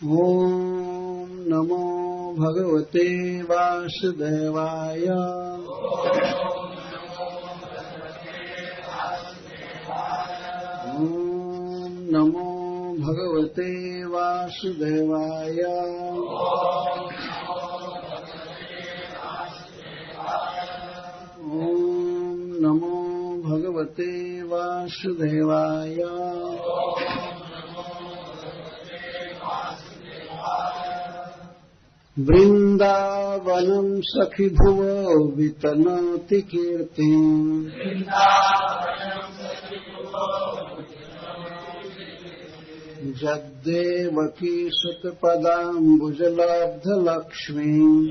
ॐ नमो भगवते वासुदेवाय। ॐ नमो भगवते वासुदेवाय। ॐ नमो भगवते वासुदेवाय। वृन्दावनं सखि भुवो वितनोति कीर्तिम्। जद्देवकी सुतपदाम्बुजलब्धलक्ष्मीम्।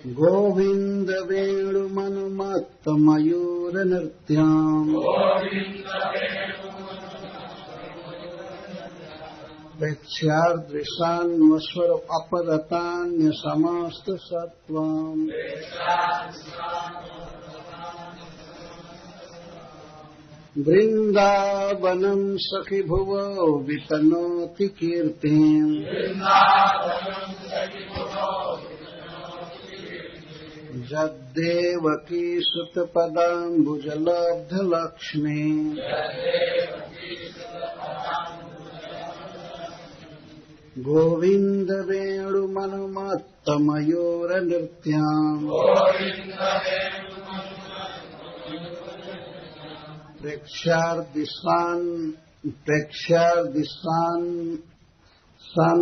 गोविन्द वेणुमनुमत्तमयूरनृत्याम्। प्रेक्ष्यादृशान्वस्वर अपरतान्यसमस्तसत्त्वम्। वृन्दावनं सखि भुवो वितनोति कीर्तिम्। जद्देवकी सुतपदाम्बुजलब्धलक्ष्मीम्। गोविन्द वेणुमनुमत्तमयूरनृत्याम्। प्रेक्ष्यार्दिशान्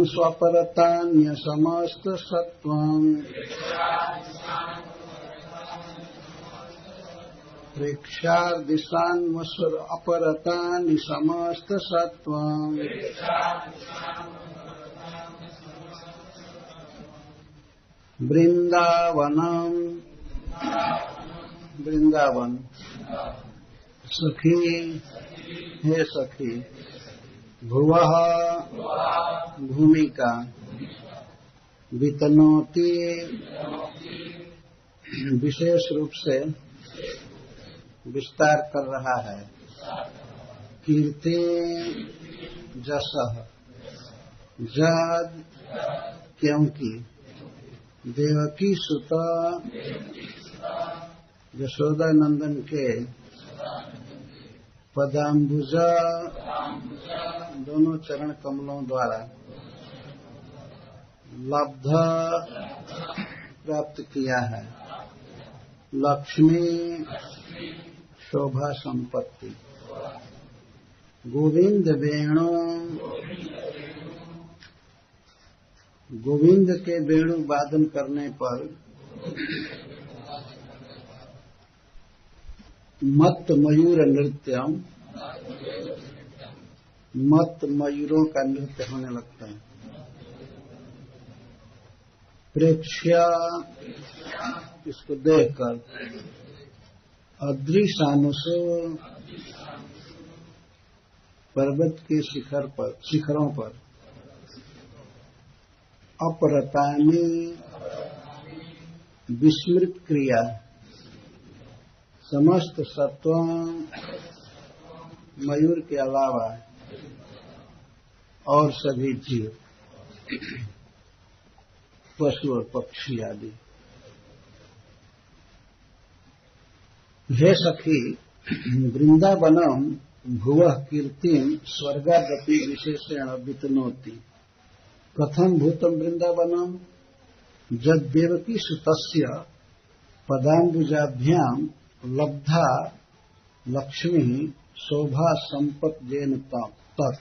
स्वपरतान्यसमस्तसत्त्वम्। प्रेक्ष्यार्दिशान्वस्वर अपरतानि समस्तसत्त्वम्। वृंदावन सखी हे सखी। भुवः भूमिका। वितनोति विशेष रूप से विस्तार कर रहा है। कीर्ति जसः जद क्योंकि देवकी सुता यशोदा नंदन के पदाम्बुजा दोनों चरण कमलों द्वारा लब्ध प्राप्त किया है। लक्ष्मी शोभा संपत्ति। गोविंद वेणु गोविंद के वेणु वादन करने पर मत्त मयूर नृत्यम। मत्त मयूरों का नृत्य होने लगता है। प्रेक्ष्या इसको देखकर अदृशानुसो पर्वत के शिखरों पर अपरतानि विस्मृत क्रिया समस्त सत्व मयूर के अलावा और सभी जीव पशु और पक्षी आदि। हे सखी वृंदावनम भुवः कीर्तिम स्वर्गादपि विशेषेण वितनोति। कथम भूतम वृंदावनम जद्देवकी सुतस्य पदाम्बुजाभ्याम लब्धा लक्ष्मी शोभा संपत्तेन तत्।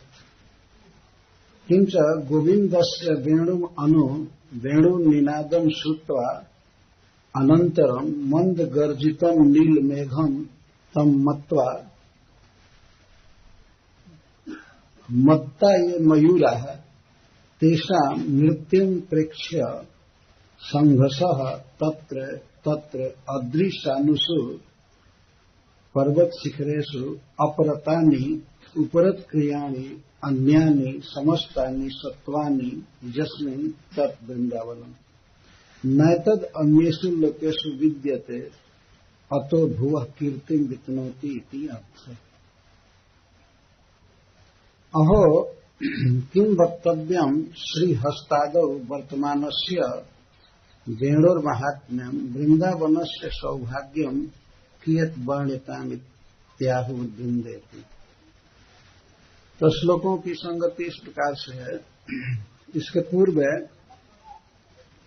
किंच गोविन्दस्य वेणुम अनु वेणुनिनादं श्रुत्वा अनन्तरं मन्दगर्जितं नीलमेघं तं मत्वा मत्ता ये मयूराः तेषां नृत्यं प्रेक्ष्य संघसः तत्र तत्र अदृशानुषु पर्वत शिखरेषु अपरतानि उपरत क्रियाणि अन्यानि समस्तानि सत्वानि यस्मिन् तत् वृंदावनम् नैतद् अन्येषु लोकेषु विद्यते अतो भुवः कीर्तिं वितनोति इति अर्थ। अहो किं वक्तव्यं श्रीहस्तादौ वर्तमानस्य वेणोर्माहात्म्यं वृंदावनस्य सौभाग्यं कियत् वर्ण्यतामित्याहुः वृंदेति। तो श्लोकों की संगति इस प्रकार से है। इसके पूर्व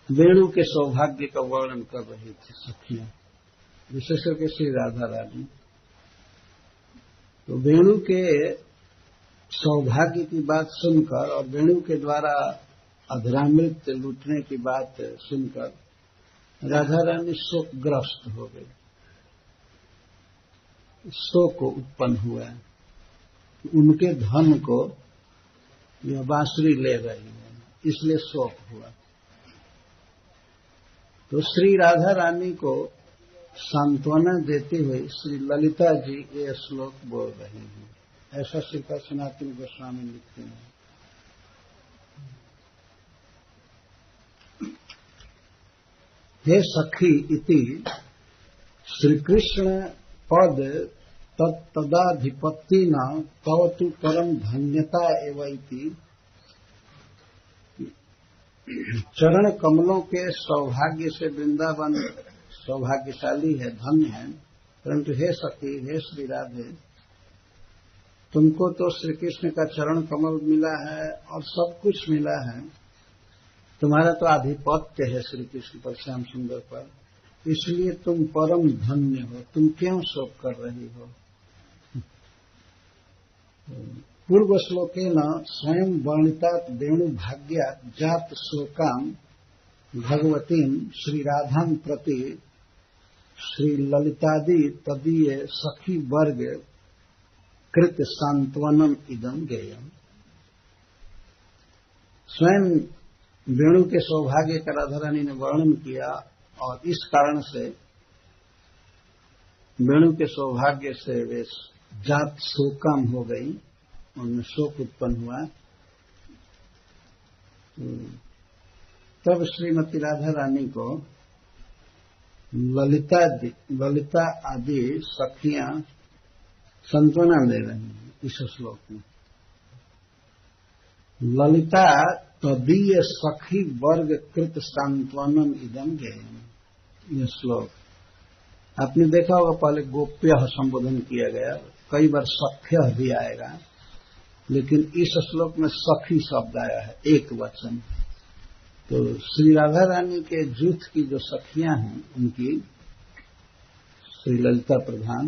वेणु के सौभाग्य का वर्णन कर रही थी सखियां, विशेष करके श्री राधा रानी। तो वेणु के सौभाग्य की बात सुनकर और वेणु के द्वारा अधरामृत लूटने की बात सुनकर राधा रानी शोकग्रस्त हो गई, शोक उत्पन्न हुआ। उनके धन को यह बांसुरी ले रही है, इसलिए शोक हुआ। तो श्री राधा रानी को सांत्वना देते हुए श्री ललिता जी ये श्लोक बोल रहे हैं। ऐसा श्रीपाद सनातन गोस्वामी लिखते हैं। हे सखी इति श्रीकृष्ण पद तत्तदाधिपत्तिना तव तु परम धन्यता एव इति। चरण कमलों के सौभाग्य से वृंदावन सौभाग्यशाली है, धन्य है। परंतु हे सखी, हे श्री राधे, तुमको तो श्री कृष्ण का चरण कमल मिला है और सब कुछ मिला है। तुम्हारा तो आधिपत्य है श्री कृष्ण पर, श्याम सुंदर पर, इसलिए तुम परम धन्य हो। तुम क्यों शोक कर रही हो? पूर्व श्लोकेन स्वयं वर्णितात वेणु भाग्यात् जात शोकाम भगवतीं श्री राधां प्रति श्री ललितादि तदीय सखी वर्ग कृत सांत्वनम इदम गेयम। स्वयं वेणु के सौभाग्य का राधा रानी ने वर्णन किया और इस कारण से वेणु के सौभाग्य से वे जात शोकम हो गई, उनमें शोक उत्पन्न हुआ। तब श्रीमती राधा रानी को ललिता आदि सखियां सांत्वना दे रही हैं इस श्लोक में। ललिता तदीय सखी वर्ग कृत सांत्वनम इदम गेयम। यह श्लोक आपने देखा होगा, पहले गोप्य संबोधन किया गया, कई बार सख्य भी आएगा, लेकिन इस श्लोक में सखी शब्द आया है, एक वचन। तो श्री राधा रानी के जूथ की जो सखियां हैं, उनकी श्री ललिता प्रधान,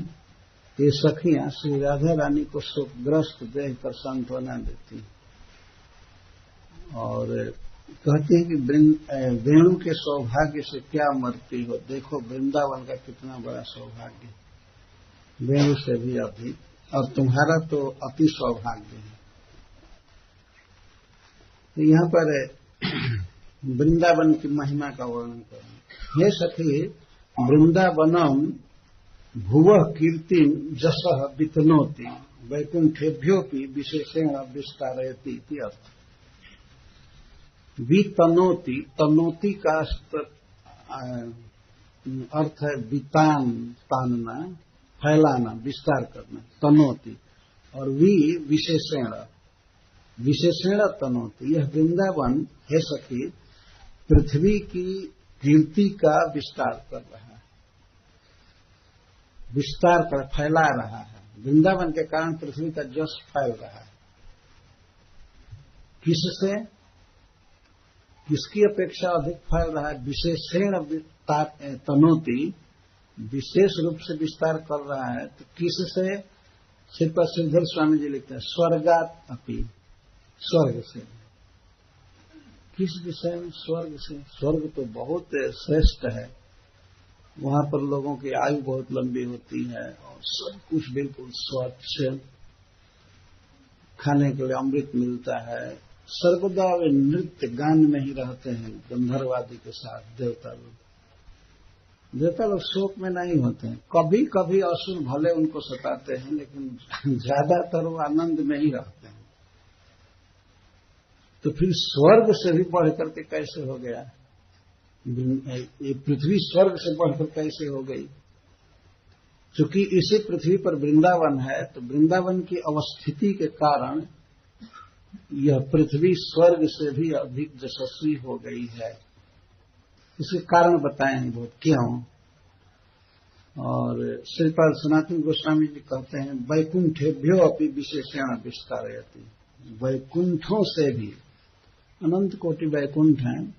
ये सखियां श्री राधा रानी को शोकग्रस्त देखकर सांत्वना देती हैं और कहती हैं कि वेणु के सौभाग्य से क्या मरती हो, देखो वृंदावन का कितना बड़ा सौभाग्य, वेणु से भी अधिक, और तुम्हारा तो अति सौभाग्य है। तो यहाँ पर वृंदावन की महिमा का वर्णन करें। हे सखी, वृंदावनम भुवः कीर्तिम जसः वितनोति वैकुंठेभ्योपि विशेषेण विस्तारयति इति अर्थ। वितनोति, तनोति का अर्थ है वितान, तानना, फैलाना, विस्तार करना, तनोति। और विशेषेण, विशेषेण तनोति। यह वृंदावन हे सखी पृथ्वी की कीर्ति का विस्तार कर रहा है, विस्तार कर फैला रहा है। वृंदावन के कारण पृथ्वी का जस फैल रहा है। किससे, किसकी अपेक्षा अधिक फैल रहा है? विशेषेण तनोति, विशेष रूप से विस्तार कर रहा है। तो किससे? श्रीपाद श्रीधर स्वामी जी लिखते हैं स्वर्गात अपि, स्वर्ग से। किस विषय में? स्वर्ग से। स्वर्ग तो बहुत श्रेष्ठ है, वहां पर लोगों की आयु बहुत लंबी होती है और सब कुछ बिल्कुल स्वच्छ, खाने के लिए अमृत मिलता है। सर्वदा वे नृत्य गान में ही रहते हैं गंधर्वादी के साथ। देवता लोग शोक में नहीं होते हैं, कभी कभी असुर भले उनको सताते हैं, लेकिन ज्यादातर वो आनंद में ही रहते हैं। तो फिर स्वर्ग से भी बढ़ करके कैसे हो गया? ये पृथ्वी स्वर्ग से बढ़कर कैसे हो गई? क्योंकि इसी पृथ्वी पर वृंदावन है, तो वृंदावन की अवस्थिति के कारण यह पृथ्वी स्वर्ग से भी अधिक यशस्वी हो गई है। इसके कारण बताएंगे वो क्यों। और श्रीपाद सनातन गोस्वामी जी कहते हैं वैकुंठेभ्यो अपि विशेषण विस्तारयति। वैकुंठों से भी, अनंत कोटि वैकुंठ हैं,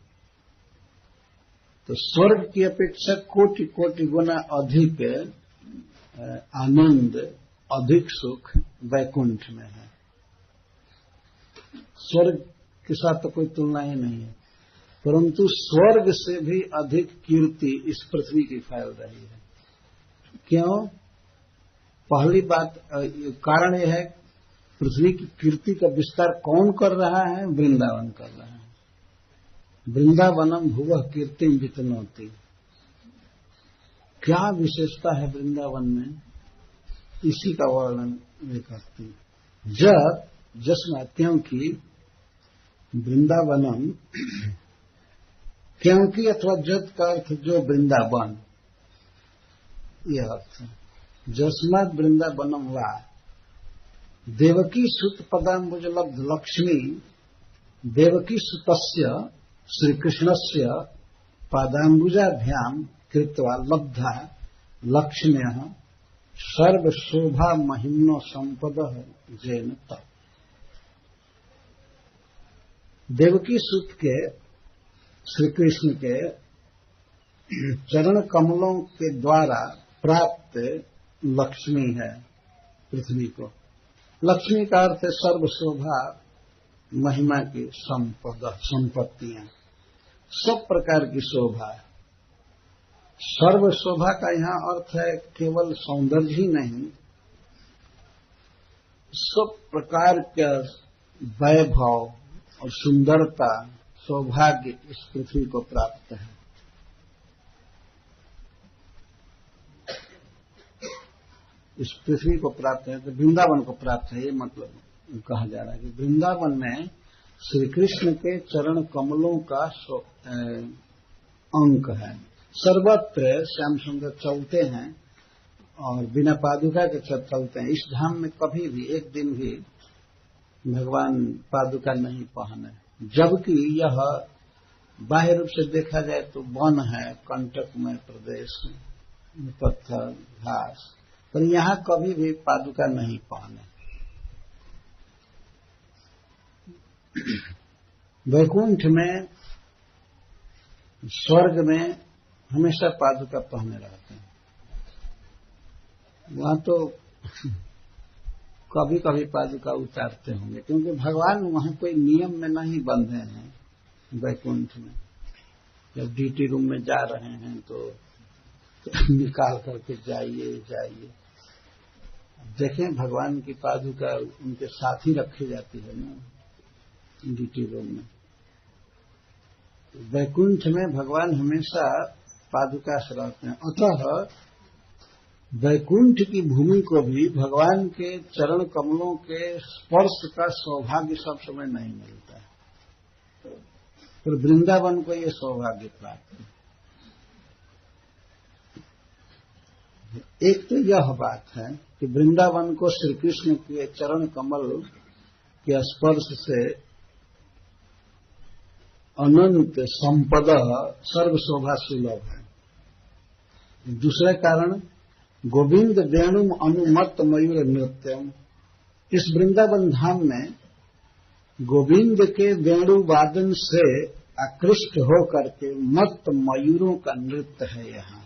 तो स्वर्ग की अपेक्षा कोटि कोटि गुना अधिक आनंद, अधिक सुख वैकुंठ में है। स्वर्ग के साथ तो कोई तुलना ही नहीं है, परंतु स्वर्ग से भी अधिक कीर्ति इस पृथ्वी की फैल रही है। क्यों? पहली बात, कारण यह है पृथ्वी की कीर्ति का विस्तार कौन कर रहा है? वृंदावन कर रहा है। वृंदावनम भुवः कीर्तिम वितनोति। क्या विशेषता है वृंदावन में, इसी का वर्णन वे करती हैं। जसमा, क्योंकि वृंदावनम, क्योंकि अथवा जत का अर्थ जो वृंदावन, यह अर्थ है। जस्मात् वृंदावनम वा देवकी सुत पदाम्बुज लब्ध लक्ष्मी, देवकी सुतस्य श्रीकृष्णस्य पादाम्बुजाभ्याम कृत्वा लब्धा लक्ष्म्यः सर्वशोभा महिम्नो संपदः जैन तत्। देवकी सुत के श्री कृष्ण के चरण कमलों के द्वारा प्राप्त लक्ष्मी है पृथ्वी को। लक्ष्मी का अर्थ है सर्व शोभा महिमा की संपत्तियां, सब प्रकार की शोभा। सर्व शोभा का यहाँ अर्थ है केवल सौंदर्य ही नहीं, सब प्रकार का वैभव और सुंदरता, सौभाग्य इस पृथ्वी को प्राप्त है। इस पृथ्वी को प्राप्त है तो वृंदावन को प्राप्त है, ये मतलब कहा जा रहा है कि वृंदावन में श्री कृष्ण के चरण कमलों का अंक है। सर्वत्र श्याम सुंदर चलते हैं और बिना पादुका के चलते हैं। इस धाम में कभी भी एक दिन भी भगवान पादुका नहीं पहने, जबकि यह बाह्य रूप से देखा जाए तो वन है, कंटकमय प्रदेश, पत्थर घास, पर यहाँ कभी भी पादुका नहीं पहने। वैकुंठ में, स्वर्ग में हमेशा पादुका पहने रहते हैं। वहां तो कभी कभी पादुका उतारते होंगे, क्योंकि भगवान वहां कोई नियम में नहीं बंधे हैं। वैकुंठ में जब ड्यूटी रूम में जा रहे हैं तो निकाल करके जाइए। देखें भगवान की पादुका उनके साथ ही रखी जाती है ना ड्यूटी रूम में। वैकुंठ में भगवान हमेशा पादुका से रहते हैं। अतः वैकुंठ की भूमि को भी भगवान के चरण कमलों के स्पर्श का सौभाग्य सब समय नहीं मिलता है, पर वृंदावन को यह सौभाग्य प्राप्त है। एक तो यह बात है कि वृंदावन को श्री कृष्ण के चरण कमल के स्पर्श से अनंत संपदा सर्व शोभा सुलभ है। दूसरा कारण गोविंद वेणुम अनुमत मयूर नृत्यम। इस वृंदावन धाम में गोविंद के वेणु वादन से आकृष्ट होकर के मत मयूरों का नृत्य है। यहाँ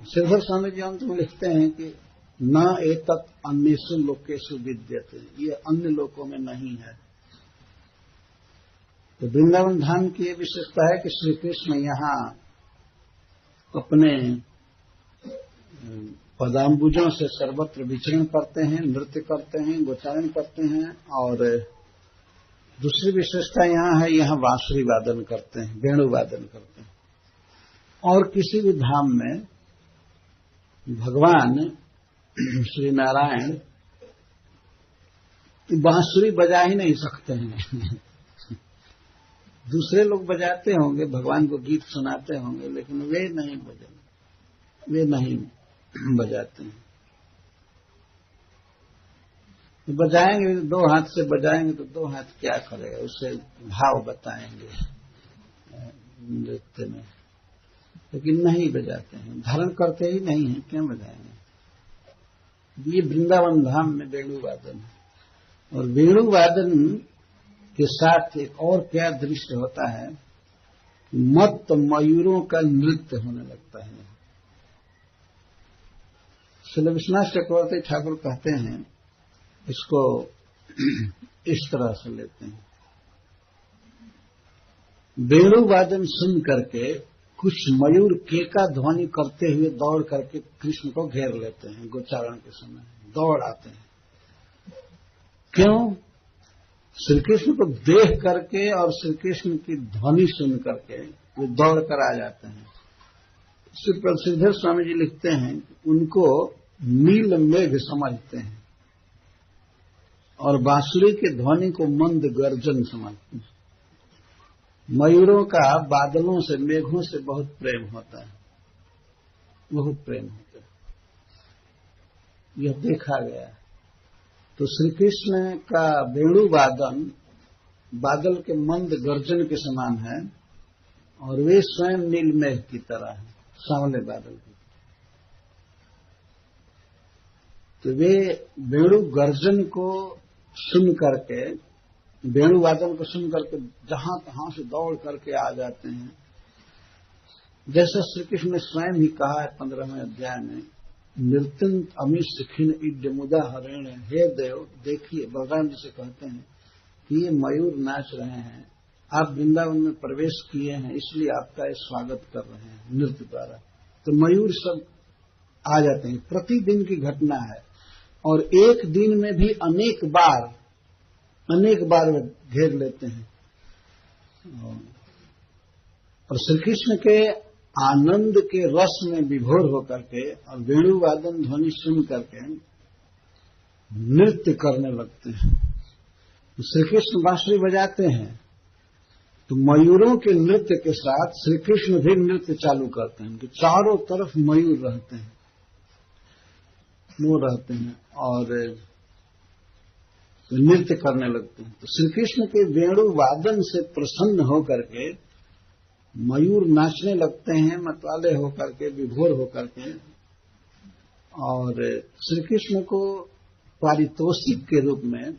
श्रीधर स्वामी जी अंत में लिखते हैं कि न एतत् अन्येषु लोकेषु विद्यते, ये अन्य लोकों में नहीं है। तो वृंदावन धाम की ये विशेषता है कि श्री कृष्ण यहाँ अपने पदाम्बुजों से सर्वत्र विचरण करते हैं, नृत्य करते हैं, गोचारण करते हैं। और दूसरी विशेषता यहाँ है, यहाँ बांसुरी वादन करते हैं, वेणु वादन करते हैं। और किसी भी धाम में भगवान श्री नारायण बांसुरी बजा ही नहीं सकते हैं। दूसरे लोग बजाते होंगे, भगवान को गीत सुनाते होंगे, लेकिन वे नहीं बजाते हैं। बजाएंगे, 2 हाथ से बजाएंगे तो 2 हाथ क्या करेगा, उससे भाव बताएंगे नृत्य में, लेकिन नहीं बजाते हैं, धारण करते ही नहीं है, क्यों बजाएंगे। ये वृंदावन धाम में वेणु वादन है, और वेणु वादन के साथ एक और क्या दृश्य होता है, मत्त मयूरों का नृत्य होने लगता है। श्री विश्वनाथ चक्रवर्ती ठाकुर कहते हैं, इसको इस तरह से लेते हैं, वेणु वादन सुन करके कुछ मयूर केका ध्वनि करते हुए दौड़ करके कृष्ण को घेर लेते हैं, गोचारण के समय दौड़ आते हैं। क्यों? श्री कृष्ण को देख करके और श्री कृष्ण की ध्वनि सुन करके वे दौड़ कर आ जाते हैं। श्री प्रसिद्धेश्वर स्वामी जी लिखते हैं, उनको नील मेघ समझते हैं और बांसुरी के ध्वनि को मंद गर्जन समझते हैं। मयूरों का बादलों से, मेघों से बहुत प्रेम होता है, बहुत प्रेम होता है, यह देखा गया। तो श्री कृष्ण का वेणु वादन बादल के मंद गर्जन के समान है, और वे स्वयं नीलमेघ की तरह है, सांवले बादल की। तो वे वेणु गर्जन को सुन करके, वेणु वादन को सुन करके जहां तहां से दौड़ करके आ जाते हैं। जैसा श्री कृष्ण ने स्वयं ही कहा है 15वें अध्याय में, नृत्यं अमीश खिन इड्य मुदा हरेण, हे देव देखिए, बलराम जी से कहते हैं कि ये मयूर नाच रहे हैं, आप वृंदावन में प्रवेश किए हैं, इसलिए आपका स्वागत कर रहे हैं नृत्य द्वारा। तो मयूर सब आ जाते हैं, प्रतिदिन की घटना है, और एक दिन में भी अनेक बार वे घेर लेते हैं। और श्री कृष्ण के आनंद के रस में विभोर होकर के और वेणु वादन ध्वनि सुन करके नृत्य करने लगते हैं। श्री कृष्ण बांसुरी बजाते हैं, तो मयूरों के नृत्य के साथ श्री कृष्ण भी नृत्य चालू करते हैं। उनके चारों तरफ मयूर रहते हैं, मोर रहते हैं, और नृत्य करने लगते हैं। तो श्री कृष्ण के वेणु वादन से प्रसन्न होकर के मयूर नाचने लगते हैं, मतवाले होकर के, विभोर होकर के, और श्री कृष्ण को पारितोषिक के रूप में,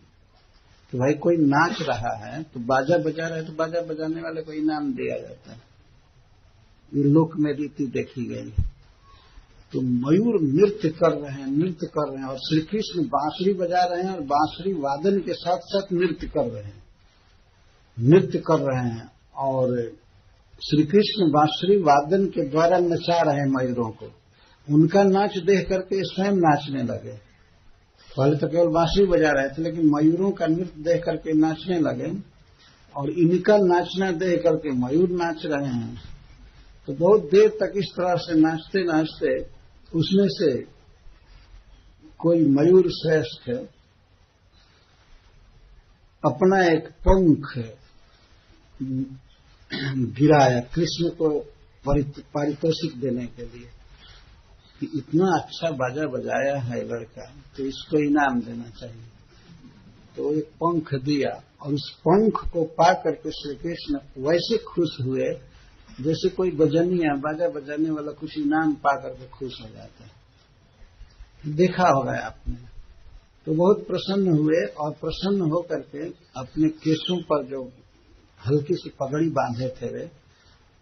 तो भाई कोई नाच रहा है तो बाजा बजा रहा है तो बाजा बजाने वाले को इनाम दिया जाता है। ये लोक में रीति देखी गई। तो मयूर नृत्य कर रहे हैं, और श्री कृष्ण बांसुरी बजा रहे हैं, और बांसुरी वादन के साथ साथ नृत्य कर रहे हैं, और श्री कृष्ण बांसुरी वादन के द्वारा नचा रहे हैं मयूरों को। उनका नाच देख करके स्वयं नाचने लगे। पहले तो केवल बांसुरी बजा रहे थे, लेकिन मयूरों का नृत्य देख करके नाचने लगे, और इनका नाचना देख करके मयूर नाच रहे हैं। तो बहुत देर तक इस तरह से नाचते नाचते उसमें से कोई मयूर श्रेष्ठ अपना एक पंख गिराया कृष्ण को पारितोषिक देने के लिए, कि इतना अच्छा बाजा बजाया है लड़का, तो इसको इनाम देना चाहिए। तो एक पंख दिया, और उस पंख को पा करके श्री कृष्ण वैसे खुश हुए जैसे कोई बजनिया, बाजा बजाने वाला कुछ इनाम पा करके खुश हो जाता है। देखा होगा आपने। तो बहुत प्रसन्न हुए, और प्रसन्न होकर के अपने केशों पर जो हल्की सी पगड़ी बांधे थे, वे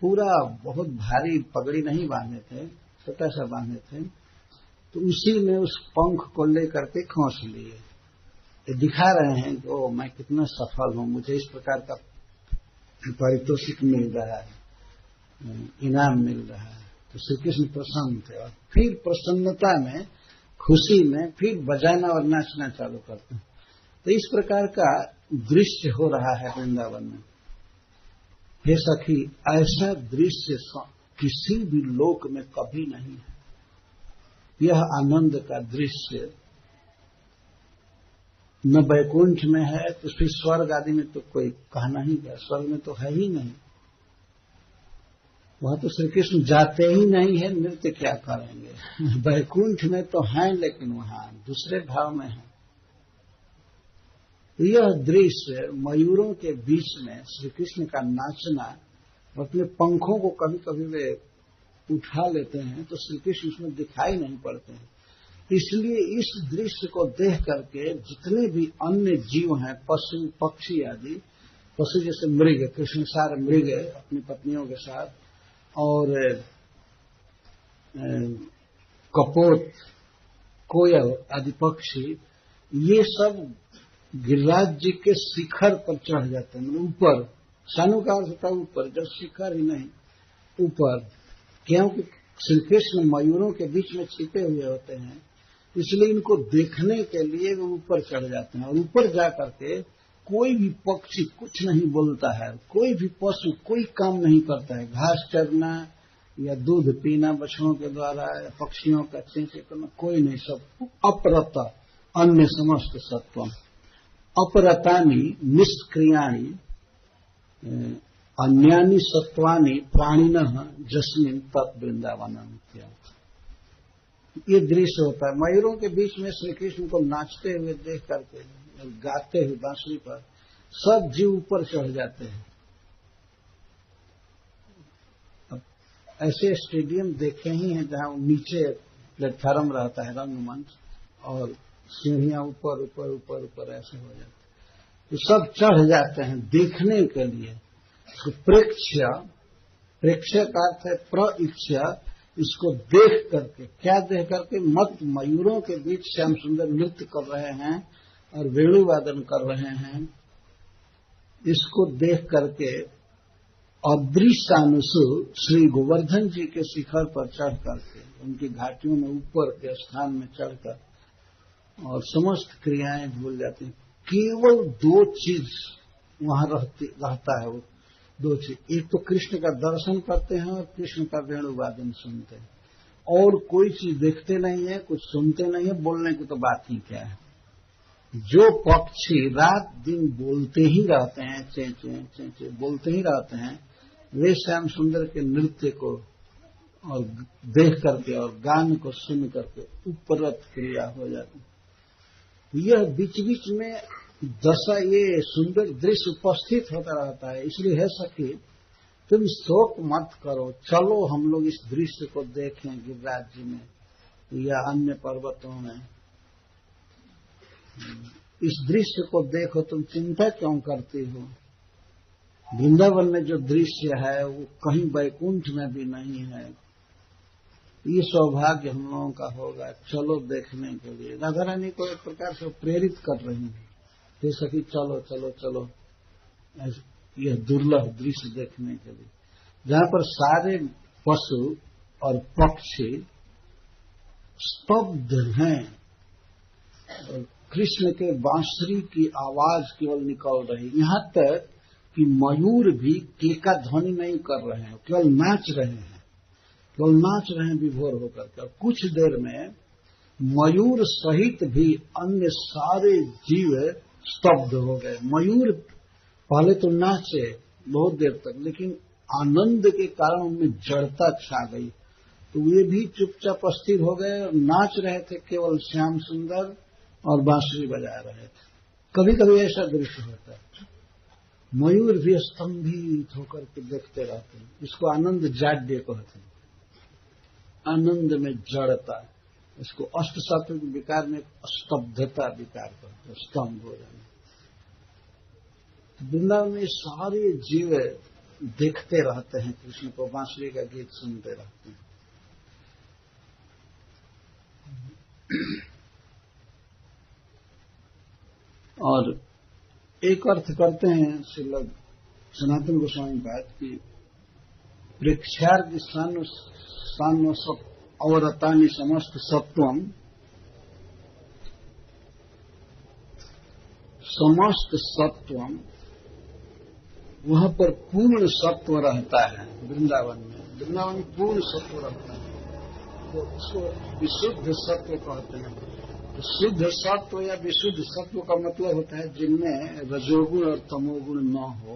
पूरा बहुत भारी पगड़ी नहीं बांधे थे, छोटा सा बांधे थे, तो उसी में उस पंख को लेकर के खोस लिए। ये दिखा रहे हैं कि ओ मैं कितना सफल हूं, मुझे इस प्रकार का पारितोषिक मिल रहा है, इनाम मिल रहा है। तो श्री कृष्ण प्रसन्न थे, और फिर प्रसन्नता में, खुशी में फिर बजाना और नाचना चालू करते हैं। तो इस प्रकार का दृश्य हो रहा है वृंदावन में। हे सखी, ऐसा दृश्य किसी भी लोक में कभी नहीं है। यह आनंद का दृश्य न वैकुंठ में है, तो फिर स्वर्ग आदि में तो कोई कहना ही क्या, स्वर्ग में तो है ही नहीं। वहां तो श्री कृष्ण जाते ही नहीं है, नृत्य क्या करेंगे। वैकुंठ में तो हैं, लेकिन वहां दूसरे भाव में है। यह दृश्य मयूरों के बीच में श्री कृष्ण का नाचना, अपने पंखों को कभी कभी वे उठा लेते हैं तो श्री कृष्ण उसमें दिखाई नहीं पड़ते हैं। इसलिए इस दृश्य को देख करके जितने भी अन्य जीव हैं, पशु पक्षी आदि, पशु जैसे मृग, कृष्णसार मृग अपनी पत्नियों के साथ, और कपोत, कोयल आदि पक्षी, ये सब गिरिराज जी के शिखर पर चढ़ जाते हैं, ऊपर। सानु का अर्थ होता है ऊपर, जब शिखर ही नहीं ऊपर, क्योंकि श्री कृष्ण मयूरों के बीच में छिपे हुए होते हैं, इसलिए इनको देखने के लिए वो ऊपर चढ़ जाते हैं। और ऊपर जाकर के कोई भी पक्षी कुछ नहीं बोलता है, कोई भी पशु कोई काम नहीं करता है, घास चरना या दूध पीना बछड़ों के द्वारा या पक्षियों का चेंचे करना, कोई नहीं, सब अपरत अन्य समस्त सत्व, अपरतानि निष्क्रियाणि अन्यानि सत्वानि प्राणिनः जस्मिन् तत् वृंदावनम्। ये दृश्य होता है मयूरों के बीच में श्री कृष्ण को नाचते हुए देख करके, गाते हुए बांसुरी पर, सब जीव ऊपर चढ़ जाते हैं। अब ऐसे स्टेडियम देखे ही हैं जहां नीचे प्लेटफार्म रहता है, रंगमंच, और सीढ़ियां ऊपर ऊपर ऊपर ऊपर ऐसे हो जाते हैं, तो सब चढ़ जाते हैं देखने के लिए। तो प्रेक्ष्य का अर्थ है प्रइच्छा, इसको देख करके, क्या देख करके, मत मयूरों के बीच श्याम सुंदर नृत्य कर रहे हैं और वेणुवादन कर रहे हैं, इसको देख करके अदृश्यानुसु श्री गोवर्धन जी के शिखर पर चढ़ करके, उनकी घाटियों में ऊपर के स्थान में चढ़कर, और समस्त क्रियाएं भूल जाती हैं। केवल दो चीज वहां रहता है, वो दो चीज, एक तो कृष्ण का दर्शन करते हैं और कृष्ण का वेणुवादन सुनते हैं, और कोई चीज देखते नहीं है, कुछ सुनते नहीं है, बोलने की तो बात ही क्या है। जो पक्षी रात दिन बोलते ही रहते हैं, चे चे चे चे बोलते ही रहते हैं, वे श्याम सुंदर के नृत्य को और देख करके और गान को सुन करके उपरत क्रिया हो जाती। यह बीच बीच में दशा, ये सुंदर दृश्य उपस्थित होता रहता है। इसलिए है सखी, तुम शोक मत करो, चलो हम लोग इस दृश्य को देखें गिरिराज जी में या अन्य पर्वतों में। इस दृश्य को देखो, तुम चिंता क्यों करती हो? वृंदावन में जो दृश्य है वो कहीं वैकुंठ में भी नहीं है। ये सौभाग्य हम लोगों का होगा, चलो देखने के लिए। राधा रानी को एक प्रकार से प्रेरित कर रही है, जैसा कि चलो चलो चलो, यह दुर्लभ दृश्य देखने के लिए, जहां पर सारे पशु और पक्षी स्तब्ध हैं और कृष्ण के बांसुरी की आवाज केवल निकल रही। यहां तक कि मयूर भी केका ध्वनि नहीं कर रहे हैं, केवल नाच रहे हैं, केवल नाच रहे हैं विभोर होकर के। कुछ देर में मयूर सहित भी अन्य सारे जीव स्तब्ध हो गए। मयूर पहले तो नाचे बहुत देर तक, लेकिन आनंद के कारण उनमें जड़ता छा गई, तो वे भी चुपचाप अस्थिर हो गए और नाच रहे थे, केवल श्याम सुंदर और बांसुरी बजा रहे थे। कभी कभी ऐसा दृश्य होता है, मयूर भी स्तंभित होकर के देखते रहते हैं। इसको आनंद जाड्य कहते हैं, आनंद में जड़ता। इसको अष्ट सात्विक विकार में स्तब्धता विकार कहते हैं, स्तंभ हो जाना। वृंदावन में सारे जीव देखते रहते हैं कृष्ण को, बांसुरी का गीत सुनते रहते हैं। और एक अर्थ करते हैं श्रील सनातन गोस्वामी बात की, प्रेक्षार्थ सान्व सब अवरतानि समस्त सत्वम, समस्त सत्वम, वहां पर पूर्ण सत्व रहता है वृंदावन में। वृंदावन में पूर्ण सत्व रहता है, तो उसको विशुद्ध सत्व कहते हैं। तो शुद्ध सत्व या विशुद्ध सत्व का मतलब होता है जिनमें रजोगुण और तमोगुण न हो,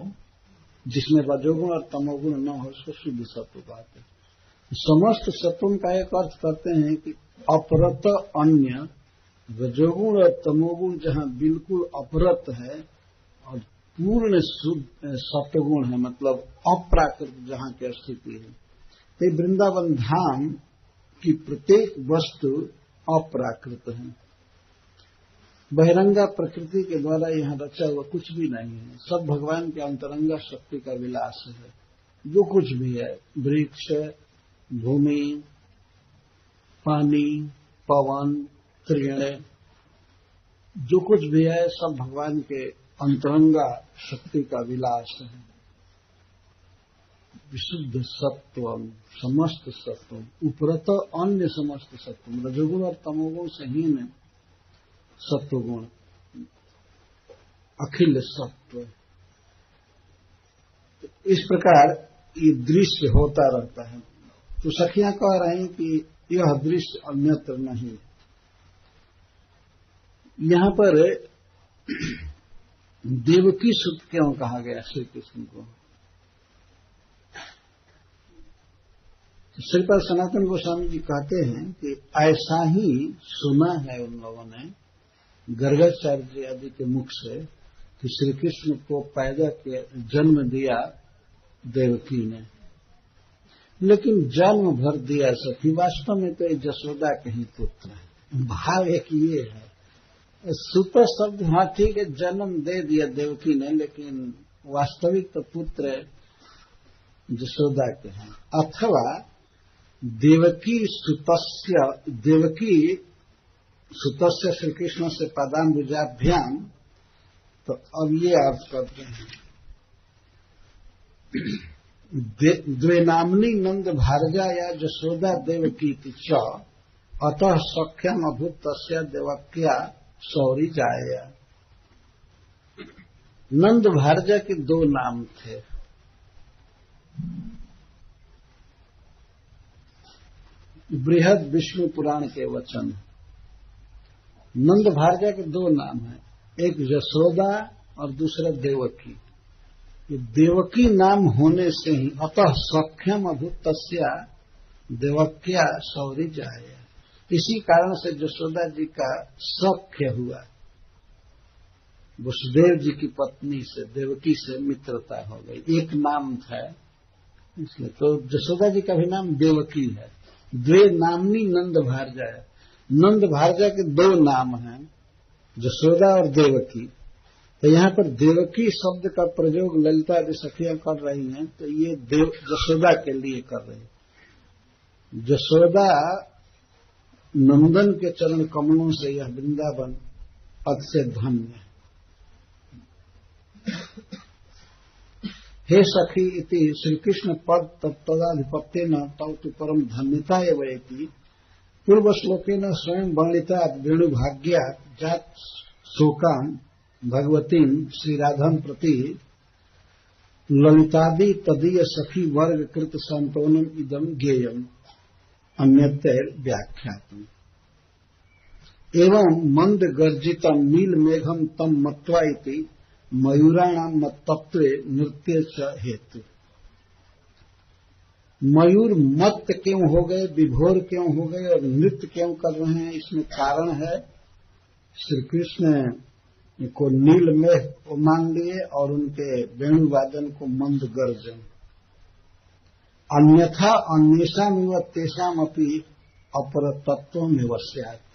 जिसमें रजोगुण और तमोगुण न हो, उसको शुद्ध सत्व कहते हैं। समस्त सत्वों का एक अर्थ करते हैं कि अपरत अन्य रजोगुण और तमोगुण जहां बिल्कुल अपरत है और पूर्ण शुद्ध सत्वगुण है, मतलब अप्राकृत जहां की स्थिति है, तो वृंदावन धाम की प्रत्येक वस्तु अप्राकृत है। बहिरंगा प्रकृति के द्वारा यहां रचा हुआ कुछ भी नहीं है, सब भगवान के अंतरंगा शक्ति का विलास है। जो कुछ भी है, वृक्ष, भूमि, पानी, पवन, तृण, जो कुछ भी है सब भगवान के अंतरंगा शक्ति का विलास है। विशुद्ध सत्वम, समस्त सत्वम, उपरत अन्य समस्त सत्वम, रजोगुण और तमोगुण से हीन सत्वगुण, अखिल सत्व। इस प्रकार ये दृश्य होता रहता है। तो सखियां कह रही हैं कि यह दृश्य अन्यत्र नहीं। यहां पर देवकी सुत क्यों कहा गया श्री कृष्ण को? श्रीपाद सनातन गोस्वामी जी कहते हैं कि ऐसा ही सुना है उन लोगों ने गर्गाचार्य जी आदि के मुख से कि श्री कृष्ण को पैदा किया, जन्म दिया देवकी ने, लेकिन जन्म भर दिया सखी, वास्तव में तो ये जसोदा के ही पुत्र है। भाव एक ये है, सुत शब्द हाँ ठीक है, जन्म दे दिया देवकी ने, लेकिन वास्तविक तो पुत्र जसोदा के हैं। अथवा देवकी सुतस्य श्री कृष्ण से पदाम्बुजाभ्याम, तो अब ये अर्थ करते हैं, द्वे नामनी नंद भारजा या जसोदा देवकी च अतः सख्यम अभूत तस्या देवक्या सौरी जाया। नंद भारजा के दो नाम थे, बृहद विष्णु पुराण के वचन। नंद भारजा के दो नाम हैं, एक यशोदा और दूसरा देवकी। ये देवकी नाम होने से ही अतः सख्यम अभूत तस्या देवक्या सौरी जाया, इसी कारण से यशोदा जी का सख्य हुआ, वसुदेव जी की पत्नी से देवकी से मित्रता हो गई। एक नाम था इसलिए, तो यशोदा जी का भी नाम देवकी है। द्वे नामनी नंद भारजा है, नंद भारजा के दो नाम हैं, यशोदा और देवकी। तो यहां पर देवकी शब्द का प्रयोग ललिता आदि सखियां कर रही हैं, तो ये यशोदा के लिए कर रही है। यशोदा नंदन के चरण कमलों से यह वृंदावन पद से धन्य है। हे सखी इति श्रीकृष्ण पद तत्पदाधिपत्य न तौ तु परम धन्यता एवं पूर्व श्लोके न स्वयं वर्णिता वेणुभाग्या जात शोकाम भगवतीं श्रीराधम प्रति ललितादि तदीय सखी वर्ग कृत संतोनम इदम ज्ञेयम अन्यतैर व्याख्यातम एवं मंद गर्जितम नील मेघम तम मत्वा इति मयूराणाम मत्तत्वे नृत्य च हेतु। मयूर मत्त क्यों हो गए, विभोर क्यों हो गए और नृत्य क्यों कर रहे हैं, इसमें कारण है श्री कृष्ण को नील मेघ को मान लिए और उनके वेणुवादन को मंद गर्जन। अन्यथा अन्येषामिव तेषाम अपि अपरतत्वमेव स्यात्।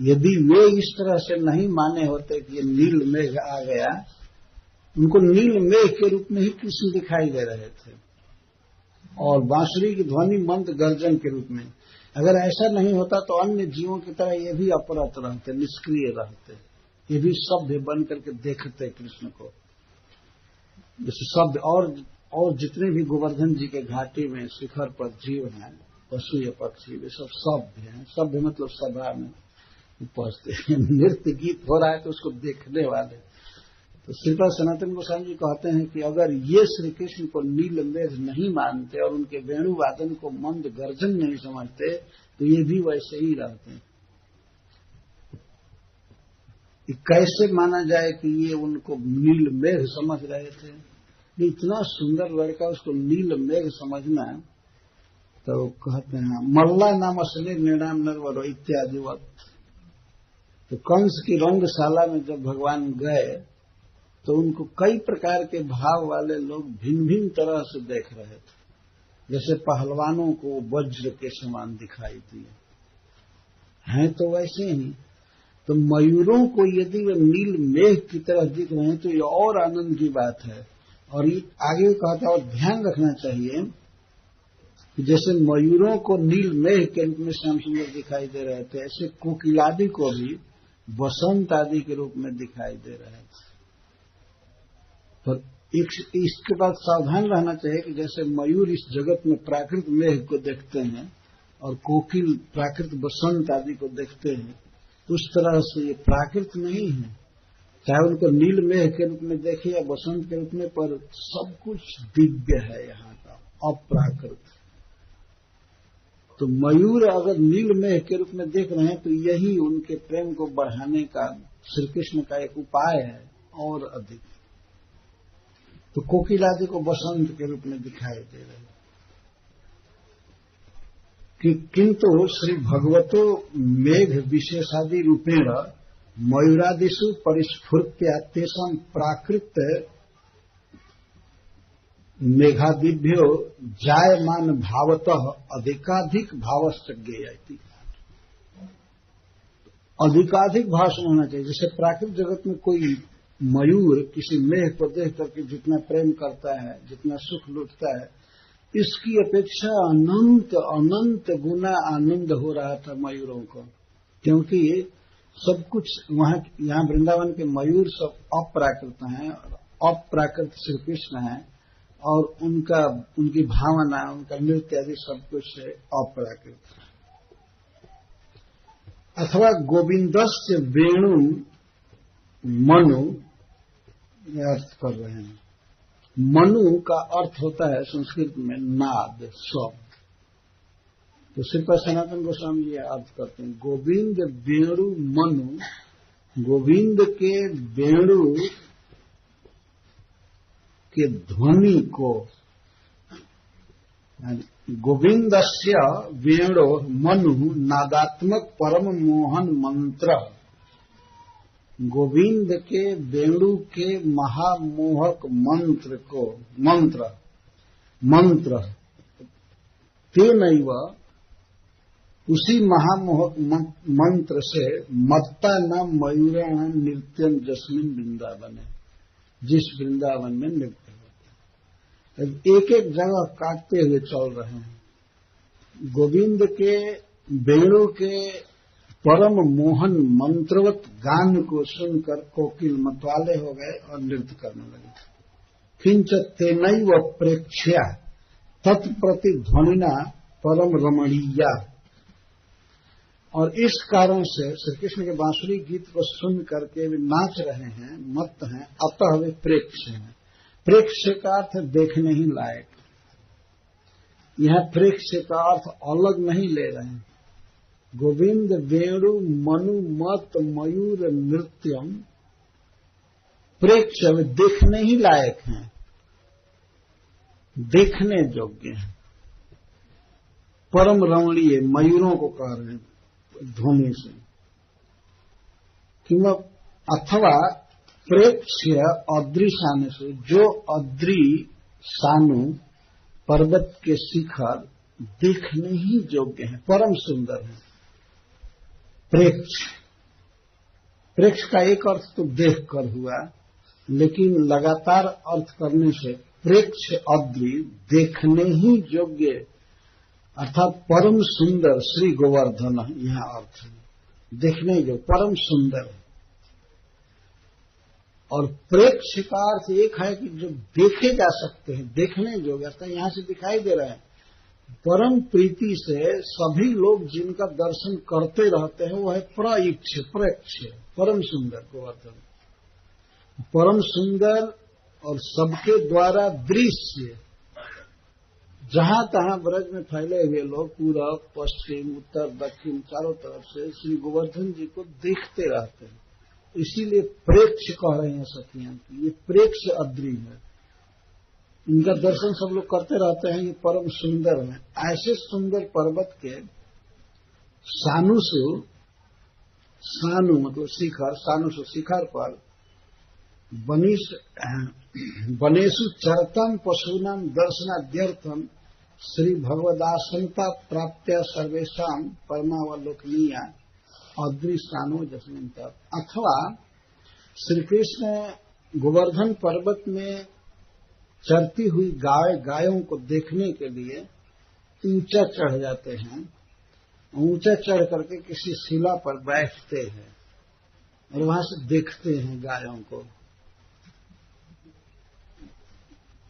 यदि वे इस तरह से नहीं माने होते कि ये नील मेघ आ गया, उनको नील मेघ के रूप में ही कृष्ण दिखाई दे रहे थे और बांसुरी की ध्वनि मंद गर्जन के रूप में। अगर ऐसा नहीं होता तो अन्य जीवों की तरह ये भी अपरत रहते, निष्क्रिय रहते, ये भी सभ्य बन करके देखते कृष्ण को। जैसे शब्द और जितने भी गोवर्धन जी के घाटी में शिखर पर जीव हैं, पशु या पक्षी, वे सब सभ्य हैं। सभ्य मतलब सभा में उपस्थित, नृत्य गीत हो रहा है तो उसको देखने वाले। तो श्रीपाद सनातन गोस्वामी जी कहते हैं कि अगर ये श्री कृष्ण को नील मेघ नहीं मानते और उनके वेणुवादन को मंद गर्जन नहीं समझते, तो ये भी वैसे ही रहते हैं। कैसे माना जाए कि ये उनको नील मेघ समझ रहे थे? इतना सुंदर लड़का, उसको नील मेघ समझना। तो कहते हैं मल्ला नाम असली निर्णाम नरवरो इत्यादि वक्त, तो कंस की रंगशाला में जब भगवान गए तो उनको कई प्रकार के भाव वाले लोग भिन्न भिन्न तरह से देख रहे थे। जैसे पहलवानों को वज्र के समान दिखाई दिए हैं, तो वैसे ही तो मयूरों को यदि वे नील मेघ की तरह दिख रहे हैं तो ये और आनंद की बात है। और ये आगे कहता है, और ध्यान रखना चाहिए कि जैसे मयूरों को नील मेघ के रूप में श्याम सुंदर दिखाई दे रहे थे, ऐसे कोकिलादि को भी बसंत आदि के रूप में दिखाई दे रहे थे। पर इसके बाद सावधान रहना चाहिए कि जैसे मयूर इस जगत में प्राकृत मेघ को देखते हैं और कोकिल प्राकृत बसंत आदि को देखते हैं, उस तरह से ये प्राकृत नहीं है। चाहे उनको नील मेघ के रूप में देखे या बसंत के रूप में, पर सब कुछ दिव्य है यहाँ का, अप्राकृत। तो मयूर अगर नील मेघ के रूप में देख रहे हैं तो यही उनके प्रेम को बढ़ाने का श्री कृष्ण का एक उपाय है और अधिक। तो कोकिल आदि को बसंत के रूप में दिखाई दे रहे हैं कि किंतु श्री भगवतो मेघ विशेषादि रूपेण मयूरादिषु परिस्फुर्त्या तेषां प्राकृत मेघादिभ्यो जायमान भावतः अधिकाधिक भावश्च ज्ञेयति। अधिकाधिक भाव से होना चाहिए। जैसे प्राकृतिक जगत में कोई मयूर किसी मेघ को देख करके जितना प्रेम करता है, जितना सुख लुटता है, इसकी अपेक्षा अनंत अनंत गुना आनंद हो रहा था मयूरों को, क्योंकि सब कुछ यहाँ वृंदावन के मयूर सब अप्राकृत हैं और अप्राकृत श्री कृष्ण हैं, और उनकी भावना, उनका नृत्य आदि सब कुछ अप्राकृत। अथवा गोविंदस्य वेणु मनु, अर्थ कर रहे हैं। मनु का अर्थ होता है संस्कृत में नाद, शब्द। तो श्रीपद सनातन गोस्वामी जी अर्थ करते हैं, गोविंद वेणु मनु, गोविंद के वेणु के ध्वनि को, गोविंदस्य वेणो मनु नादात्मक परम मोहन मंत्र, गोविंद के वेणु के महामोहक मंत्र को, मंत्र तेनैव, उसी महामोहक मंत्र से मत्ता न मयूराणाम नृत्यम जस्मिन वृंदावन, जिस वृंदावन में नृत्य होता है। एक एक जगह काटते हुए चल रहे हैं। गोविंद के वेणु के परम मोहन मंत्रवत गान को सुनकर कोकिल मतवाले हो गए और नृत्य करने लगे। किंच तेनैव प्रेक्ष्या तत्प्रतिध्वनिना परम रमणीया, और इस कारण से श्री कृष्ण के बांसुरी गीत को सुन करके वे नाच रहे हैं, मत्त हैं, अतः वे प्रेक्ष्य हैं। प्रेक्ष्य का अर्थ देखने ही लायक। यह प्रेक्ष्य का अर्थ अलग नहीं ले रहे हैं। गोविंद वेणु मनु मत मयूर नृत्यम प्रेक्ष्य, वे देखने ही लायक हैं, देखने योग्य हैं। परम रमणीय मयूरों को कह रहे हैं ध्वनि से। किंवा अथवा प्रेक्ष्य अद्रिशानु से, जो अद्रि सानु पर्वत के शिखर देखने ही योग्य हैं, परम सुंदर हैं। प्रेक्ष का एक अर्थ तो देख कर हुआ, लेकिन लगातार अर्थ करने से प्रेक्ष अद्रि देखने ही योग्य, अर्थात परम सुंदर श्री गोवर्धन, यहां अर्थ है देखने जो परम सुंदर है। और प्रेक्ष का अर्थ एक है कि जो देखे जा सकते हैं, देखने जो यहां से दिखाई दे रहे हैं। परम प्रीति से सभी लोग जिनका दर्शन करते रहते हैं वो है प्रेक्ष, परम सुंदर गोवर्धन, परम सुंदर और सबके द्वारा दृश्य। जहां तहां ब्रज में फैले हुए लोग पूरब पश्चिम उत्तर दक्षिण चारों तरफ से श्री गोवर्धन जी को देखते रहते हैं, इसीलिए प्रेक्ष कह रहे हैं सखियां की, ये प्रेक्ष अद्रि है। इनका दर्शन सब लोग करते रहते हैं, ये परम सुंदर है। ऐसे सुंदर पर्वत के सानुसु सानु मतलब शिखर, सानु से शिखर पर बनेशु चरतम पशूनाम दर्शनाद्यर्थम श्री भगवदासनता प्राप्त्य सर्वेशा परमावलोकनीया अदृष्टानो जस्मिन तक। अथवा श्री कृष्ण गोवर्धन पर्वत में चरती हुई गायों को देखने के लिए ऊंचा चढ़ जाते हैं, ऊंचा चढ़ करके किसी शिला पर बैठते हैं और वहां से देखते हैं गायों को,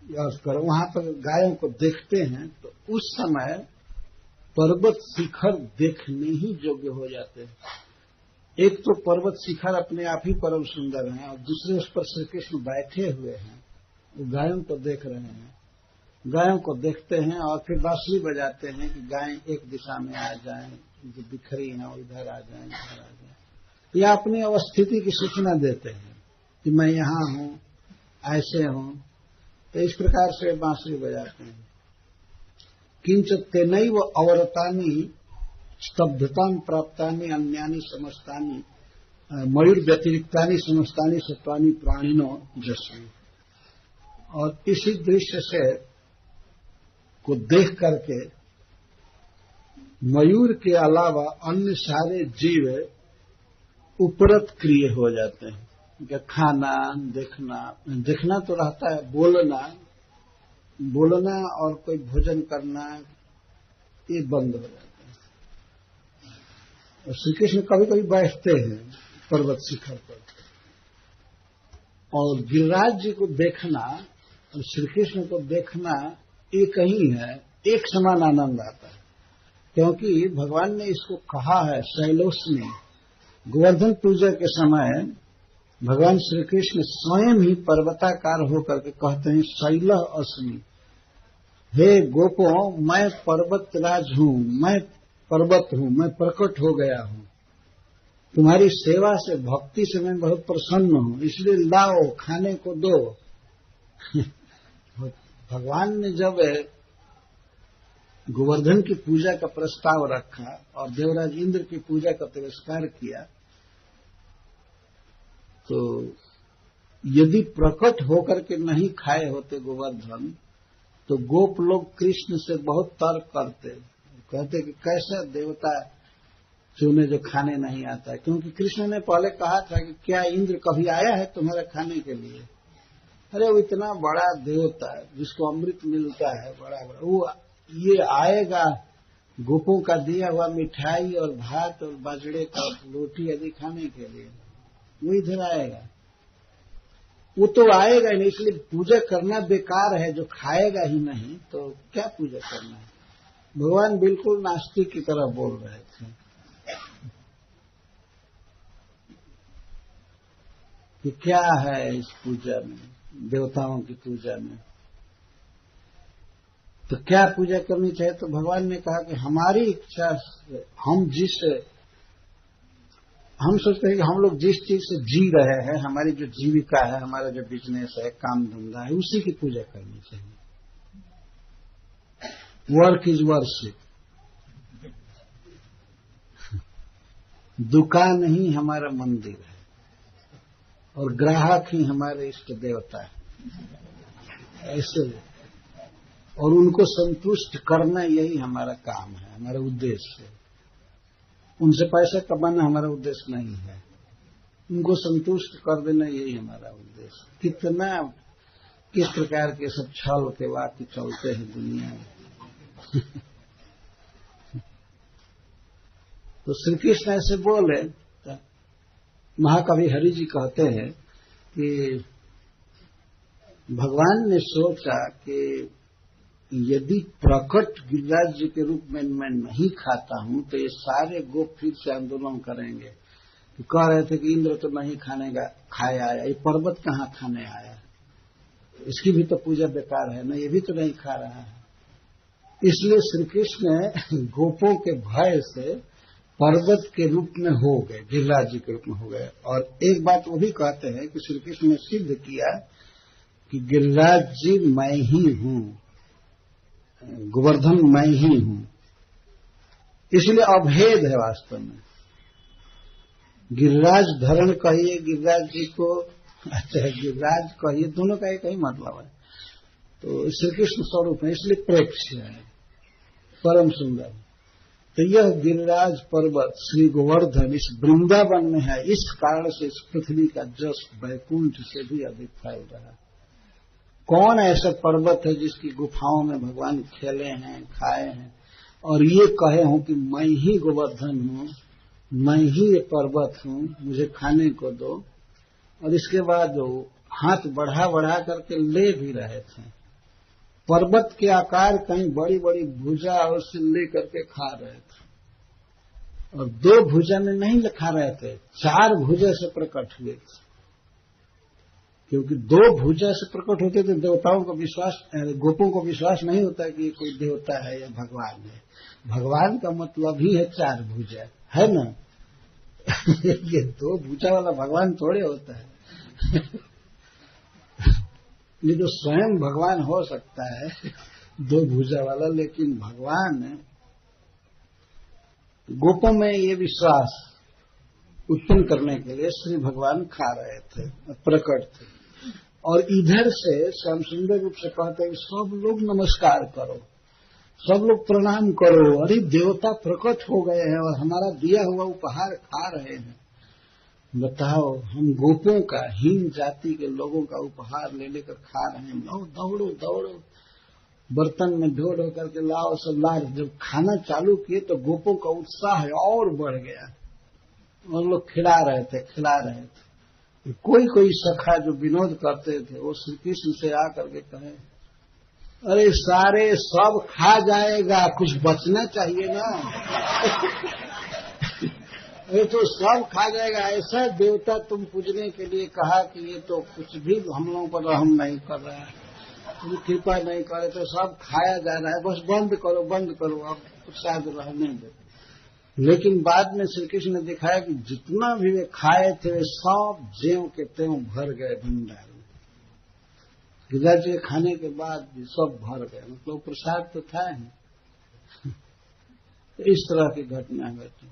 वहां पर गायों को देखते हैं। तो उस समय पर्वत शिखर देखने ही योग्य हो जाते हैं। एक तो पर्वत शिखर अपने आप ही परम सुंदर हैं और दूसरे उस पर श्री कृष्ण बैठे हुए हैं, वो गायों को देख रहे हैं, गायों को देखते हैं और फिर बांसुरी बजाते हैं कि गायें एक दिशा में आ जाएं, जो बिखरी हैं वो इधर आ जाएं, इधर आ जाएं। या अपनी अवस्थिति की सूचना देते हैं कि मैं यहाँ हूं, ऐसे हूं। तो इस प्रकार से बांसुरी बजाते हैं। किंच तेनैव अवरतानि स्तब्धतां प्राप्तानि अन्यानि समस्तानि मयूर व्यतिरिक्तानि समस्तानि सत्वानि प्राणिनो जस्वी। और इसी दृश्य से को देख करके मयूर के अलावा अन्य सारे जीव उपरत क्रिय हो जाते हैं। खाना, देखना तो रहता है, बोलना और कोई भोजन करना ये बंद हो जाता है। और श्री कृष्ण कभी कभी बैठते हैं पर्वत शिखर पर, और गिरिराज जी को देखना और श्री कृष्ण को देखना एक ही है, एक समान आनंद आता है। क्योंकि भगवान ने इसको कहा है शैलोस्मी। गोवर्धन पूजा के समय भगवान श्री कृष्ण स्वयं ही पर्वताकार होकर के कहते हैं शैलः अस्मि, हे गोपों मैं पर्वतराज हूं, मैं पर्वत हूं, मैं प्रकट हो गया हूं, तुम्हारी सेवा से भक्ति से मैं बहुत प्रसन्न हूं, इसलिए लाओ खाने को दो। भगवान ने जब गोवर्धन की पूजा का प्रस्ताव रखा और देवराज इंद्र की पूजा का तिरस्कार किया, तो यदि प्रकट होकर के नहीं खाए होते गोवर्धन, तो गोप लोग कृष्ण से बहुत तर्क करते, कहते कि कैसा देवता चुने जो खाने नहीं आता है। क्योंकि कृष्ण ने पहले कहा था कि क्या इंद्र कभी आया है तुम्हारे खाने के लिए? अरे वो इतना बड़ा देवता है जिसको अमृत मिलता है, बड़ा बड़ा, वो ये आएगा गोपों का दिया हुआ मिठाई और भात और बाजरे का रोटी आदि खाने के लिए? वो इधर आएगा? वो तो आएगा ही नहीं, इसलिए पूजा करना बेकार है। जो खाएगा ही नहीं तो क्या पूजा करना है? भगवान बिल्कुल नास्तिक की तरह बोल रहे थे कि क्या है इस पूजा में, देवताओं की पूजा में तो क्या पूजा करनी चाहिए? तो भगवान ने कहा कि हमारी इच्छा से हम सोचते हैं कि हम लोग जिस चीज से जी रहे हैं, हमारी जो जीविका है, हमारा जो बिजनेस है, काम धंधा है, उसी की पूजा करनी चाहिए। Work is worship. दुकान ही हमारा मंदिर है और ग्राहक ही हमारे इष्ट देवता है, ऐसे। और उनको संतुष्ट करना यही हमारा काम है, हमारा उद्देश्य है। उनसे पैसा कमाना हमारा उद्देश्य नहीं है, उनको संतुष्ट कर देना यही हमारा उद्देश्य। किस प्रकार के सब छल के वाक्य चलते हैं दुनिया में। तो श्री कृष्ण ऐसे बोले। महाकवि हरि जी कहते हैं कि भगवान ने सोचा कि यदि प्रकट गिरिराज जी के रूप में मैं नहीं खाता हूं तो ये सारे गोप फिर से आंदोलन करेंगे कि कह रहे थे कि इंद्र तो नहीं खाए आया, ये पर्वत कहाँ खाने आया, इसकी भी तो पूजा बेकार है ना, ये भी तो नहीं खा रहा है। इसलिए श्री कृष्ण गोपों के भय से पर्वत के रूप में हो गए, गिरिराज जी के रूप में हो गए। और एक बात वो भी कहते हैं कि श्री कृष्ण ने सिद्ध किया कि गिरिराज जी मैं ही हूं, गोवर्धन मैं ही हूं। इसलिए अभेद है वास्तव में। गिरिराज धरण कहिए गिरिराज जी को, अच्छा गिरिराज कहिए, दोनों का एक ही मतलब है। तो श्री कृष्ण स्वरूप है, इसलिए प्रेक्ष्य है, परम सुंदर। तो यह गिरिराज पर्वत श्री गोवर्धन इस वृंदावन में है, इस कारण से इस पृथ्वी का जस वैकुंठ से भी अधिक फैल रहा है। कौन ऐसा पर्वत है जिसकी गुफाओं में भगवान खेले हैं, खाए हैं और ये कहे हों कि मैं ही गोवर्धन हूं, मैं ही ये पर्वत हूं, मुझे खाने को दो, और इसके बाद वो हाथ बढ़ा बढ़ा करके ले भी रहे थे। पर्वत के आकार कहीं बड़ी बड़ी भुजा और से ले करके खा रहे थे, और 2 भुजा में नहीं खा रहे थे, 4 भुजा से प्रकट हुए थे। क्योंकि 2 भुजा से प्रकट होते थे, देवताओं को विश्वास, गोपों को विश्वास नहीं होता कि ये कोई देवता है या भगवान है। भगवान का मतलब ही है 4 भुजा, है ना। ये 2 भुजा वाला भगवान थोड़े होता है। ये तो स्वयं भगवान हो सकता है 2 भुजा वाला, लेकिन भगवान गोपों में ये विश्वास उत्पन्न करने के लिए श्री भगवान खा रहे थे, प्रकट थे। और इधर से श्याम सुंदर रूप से कहते हैं सब लोग नमस्कार करो, सब लोग प्रणाम करो, अरे देवता प्रकट हो गए हैं और हमारा दिया हुआ उपहार खा रहे हैं। बताओ, हम गोपों का, हीन जाति के लोगों का उपहार ले लेकर खा रहे हैं। लो दौड़ो दौड़ो, बर्तन में ढो ढो करके लाओ, सब ला। जब खाना चालू किए तो गोपों का उत्साह और बढ़ गया, और लोग खिला रहे थे। कोई कोई सखा जो विनोद करते थे वो श्री कृष्ण से आकर के कहे, अरे सारे सब खा जाएगा, कुछ बचना चाहिए ना। ये तो सब खा जाएगा, ऐसा देवता तुम पूजने के लिए कहा कि ये तो कुछ भी हम लोगों पर रहम नहीं कर रहा है, तुम कृपा नहीं करे, तो सब खाया जा रहा है, बस बंद करो, अब कुछ शायद रहने दो। लेकिन बाद में श्री कृष्ण ने दिखाया कि जितना भी वे खाए थे वे सब ज्यों के त्यों भर गए भंडार में। गिरिराज जी खाने के बाद भी सब भर गए, मतलब प्रसाद तो था ही। इस तरह की घटना घटी।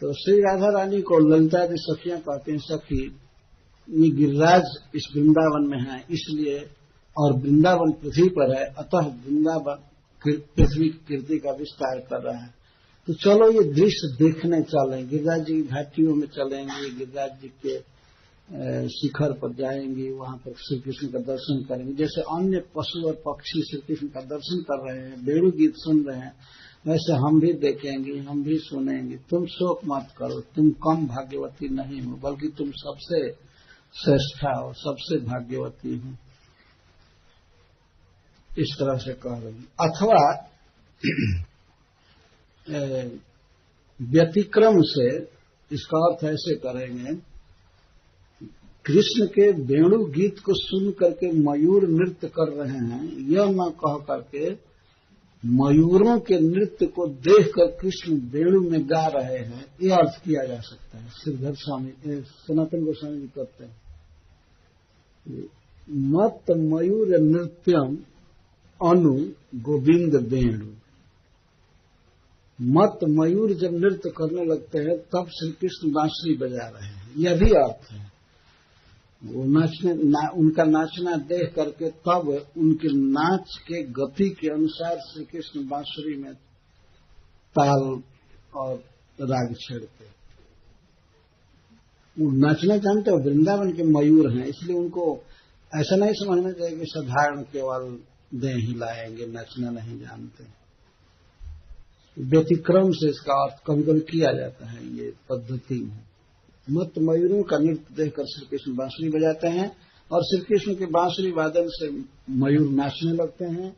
तो श्री राधा रानी को ललिता जी सखियां कहते हैं, सखी ये गिरिराज इस वृंदावन में है इसलिए, और वृंदावन पृथ्वी पर है, अतः वृंदावन पृथ्वी की कीर्ति का विस्तार कर रहा है। तो चलो ये दृश्य देखने चलें, गिरिराज जी की घाटियों में चलेंगे, गिरिराज जी के शिखर पर जाएंगे, वहां पर श्री कृष्ण का दर्शन करेंगे। जैसे अन्य पशु और पक्षी श्री कृष्ण का दर्शन कर रहे हैं, वेणु गीत सुन रहे हैं, वैसे हम भी देखेंगे, हम भी सुनेंगे। तुम शोक मत करो, तुम कम भाग्यवती नहीं हो, बल्कि तुम सबसे श्रेष्ठा हो, सबसे भाग्यवती हो। इस तरह से कह रही। अथवा व्यतिक्रम से इसका अर्थ ऐसे करेंगे, कृष्ण के वेणु गीत को सुन करके मयूर नृत्य कर रहे हैं, यह न कह करके मयूरों के नृत्य को देखकर कृष्ण वेणु में गा रहे हैं, यह अर्थ किया जा सकता है। श्रीधर स्वामी, सनातन गोस्वामी जी कहते हैं, मत मयूर नृत्यम अनु गोविंद वेणु। मत मयूर जब नृत्य करने लगते हैं तब श्री कृष्ण बांसुरी बजा रहे हैं, यह भी अर्थ है। वो उनका नाचना देख करके तब उनके नाच के गति के अनुसार श्री कृष्ण बांसुरी में ताल और राग छेड़ते। वो नाचना जानते हो, वृंदावन के मयूर हैं, इसलिए उनको ऐसा नहीं समझना चाहिए कि साधारण केवल देह हिलाएंगे, नाचना नहीं जानते। व्यतिक्रम से इसका अर्थ कभी कभी किया जाता है, ये पद्धति में। मत मयूरों का नृत्य देखकर श्री कृष्ण बांसुरी बजाते हैं और श्री कृष्ण के बांसुरी वादन से मयूर नाचने लगते हैं।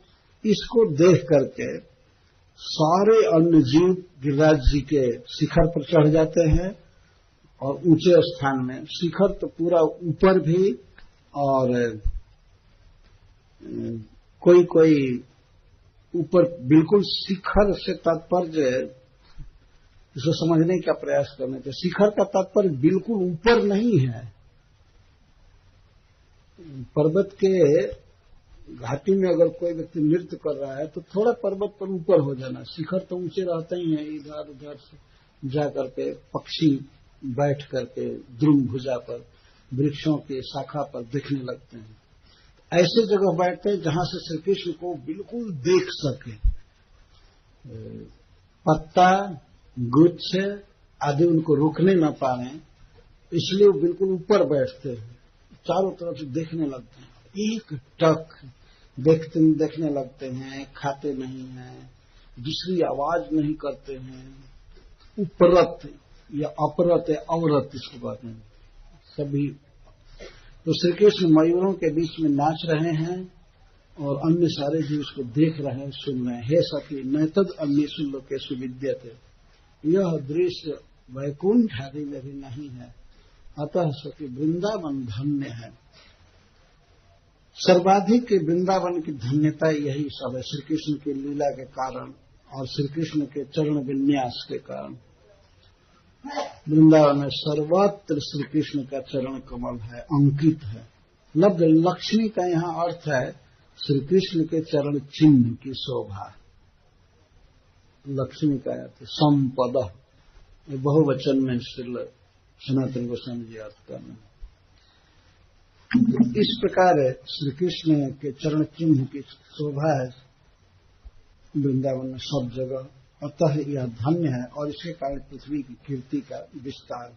इसको देख करके सारे अन्य जीव गिरिराज जी के शिखर पर चढ़ जाते हैं और ऊंचे स्थान में, शिखर तो पूरा ऊपर भी, और कोई कोई ऊपर बिल्कुल शिखर से तात्पर्य, इसको समझने का प्रयास करने चाहिए। शिखर का तात्पर्य बिल्कुल ऊपर नहीं है। पर्वत के घाटी में अगर कोई व्यक्ति नृत्य कर रहा है तो थोड़ा पर्वत पर ऊपर हो जाना, शिखर तो ऊंचे रहते ही हैं, इधर उधर से जा करके पक्षी बैठ करके द्रुम भुजा पर वृक्षों के शाखा पर देखने लगते हैं। ऐसे जगह बैठते हैं जहां से श्री कृष्ण को बिल्कुल देख सके। पत्ता, गुच्छ आदि उनको रोकने न पाए, इसलिए वो बिल्कुल ऊपर बैठते हैं, चारों तरफ से देखने लगते हैं, एक टक देखने लगते हैं, खाते नहीं हैं, दूसरी आवाज नहीं करते हैं। उपरत या अपरत है, अवरत इसको कहते हैं सभी। तो श्री कृष्ण मयूरों के बीच में नाच रहे हैं और अन्य सारे जीव उसको देख रहे हैं, सुन रहे हैं। हे सखी नैतद अन्येषु लोकेषु विद्यते, यह दृश्य वैकुंठ आदि में भी नहीं है, अतः सखी वृंदावन धन्य है। सर्वाधिक वृंदावन की धन्यता यही सब है, श्री कृष्ण की लीला के कारण और श्री कृष्ण के चरण विन्यास के कारण। वृंदावन में सर्वत्र श्री कृष्ण का चरण कमल है, अंकित है। लब्ध लक्ष्मी का यहाँ अर्थ है श्री कृष्ण के चरण चिन्ह की शोभा। लक्ष्मी का अर्थ संपद, बहुवचन में श्री सनातन गोस्वामी जी अर्थ करना। इस प्रकार श्री कृष्ण के चरण चिन्ह की शोभा है वृंदावन में सब जगह, अतः यह धन्य है और इसके कारण पृथ्वी की कीर्ति का विस्तार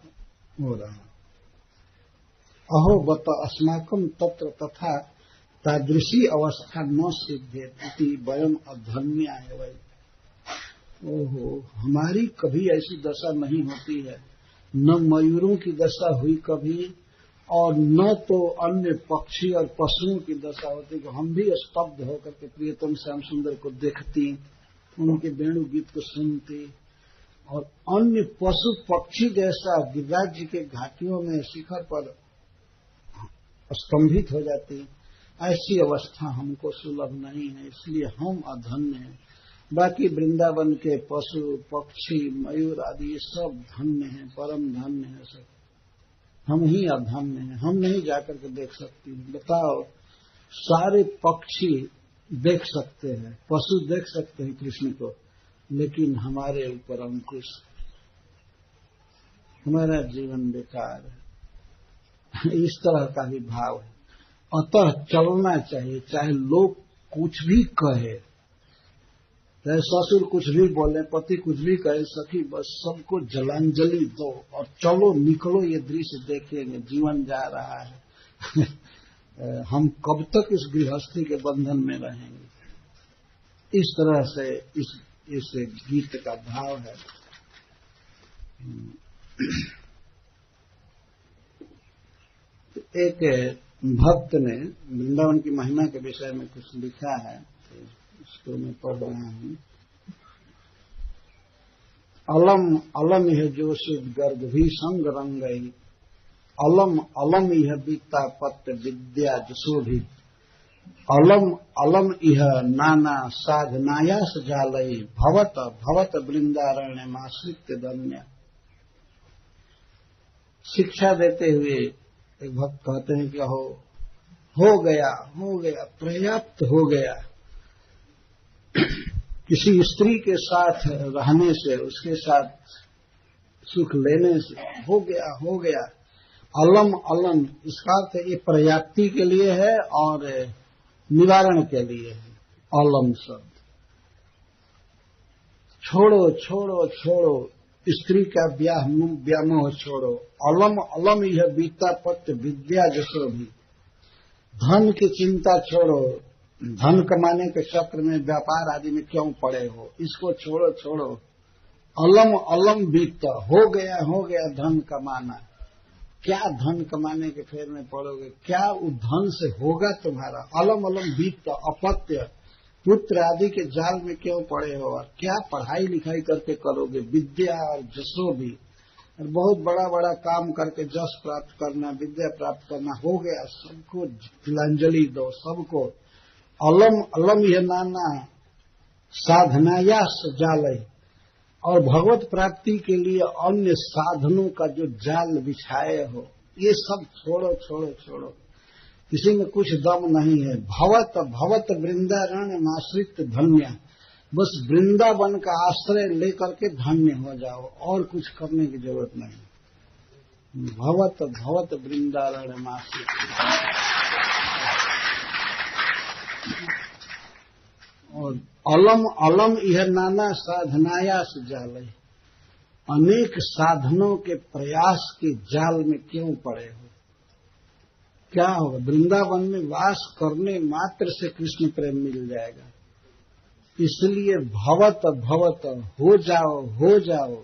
हो रहा है। अहो बत अस्माकं तत्र तथा तादृशी अवस्था न सिद्धेति वयम अधन्या है। ओहो, हमारी कभी ऐसी दशा नहीं होती है, न मयूरों की दशा हुई कभी, और न तो अन्य पक्षी और पशुओं की दशा होती कि हम भी स्तब्ध होकर के प्रियतम श्याम सुंदर को देखती, उनके वेणु गीत को सुनती, और अन्य पशु पक्षी जैसा गिरिराज जी के घाटियों में शिखर पर स्तंभित हो जाती। ऐसी अवस्था हमको सुलभ नहीं है, इसलिए हम अधन्य हैं। बाकी वृंदावन के पशु पक्षी मयूर आदि ये सब धन्य हैं, परम धन्य है सब। हम ही अधन्य हैं, हम नहीं जाकर के देख सकती। बताओ, सारे पक्षी देख सकते हैं, पशु देख सकते हैं कृष्ण को, लेकिन हमारे ऊपर अंकुश, हमारा जीवन बेकार है। इस तरह का भी भाव है। अतः चलना चाहिए, चाहे लोग कुछ भी कहे, चाहे ससुर कुछ भी बोले, पति कुछ भी कहे, सखी बस सबको जलांजलि दो और चलो निकलो, ये दृश्य देखेंगे, जीवन जा रहा है। हम कब तक इस गृहस्थी के बंधन में रहेंगे। इस तरह से इस गीत का भाव है। एक भक्त ने वृंदावन की महिमा के विषय में कुछ लिखा है, इसको मैं पढ़ रहा हूं। अलम अलम यह जोशित गर्ग भी संग रंगई, अलम अलम यह बीता पत्त विद्या जसोभी, अलम अलम यह नाना साधनायास जालई, भवत भवत वृंदारण्य माश्रित्य धन्य। शिक्षा देते हुए एक भक्त कहते हैं कि हो गया, पर्याप्त हो गया। किसी स्त्री के साथ रहने से, उसके साथ सुख लेने से हो गया। अलम अलम इसका अर्थ ये पर्याप्ति के लिए है और निवारण के लिए है। अलम शब्द छोड़ो, स्त्री का व्यामोह छोड़ो। अलम अलम यह बीता पत्त विद्या जसो भी, धन की चिंता छोड़ो, धन कमाने के चक्र में व्यापार आदि में क्यों पड़े हो, इसको छोड़ो। अलम अलम बीता, हो गया धन कमाना। क्या धन कमाने के फेर में पड़ोगे, क्या उस धन से होगा तुम्हारा। अलम अलम बीता, अपत्य पुत्र आदि के जाल में क्यों पड़े हो, और क्या पढ़ाई लिखाई करके करोगे। विद्या और जसो भी, और बहुत बड़ा बड़ा काम करके जस प्राप्त करना, विद्या प्राप्त करना, हो गया। सबको तिलांजलि दो, सबको। अलम अलम यह नाना साधनायास जालय, और भगवत प्राप्ति के लिए अन्य साधनों का जो जाल बिछाए हो, ये सब छोड़ो। किसी में कुछ दम नहीं है। भवत भवत वृंदारण्य माश्रित धन्य, बस वृंदावन का आश्रय लेकर के धन्य हो जाओ, और कुछ करने की जरूरत नहीं। भवत भवत वृंदारण मासी। और अलम अलम यह नाना साधनायास जाल, अनेक साधनों के प्रयास के जाल में क्यों पड़े हो? क्या होगा? वृंदावन में वास करने मात्र से कृष्ण प्रेम मिल जाएगा। इसलिए भवत भवत हो जाओ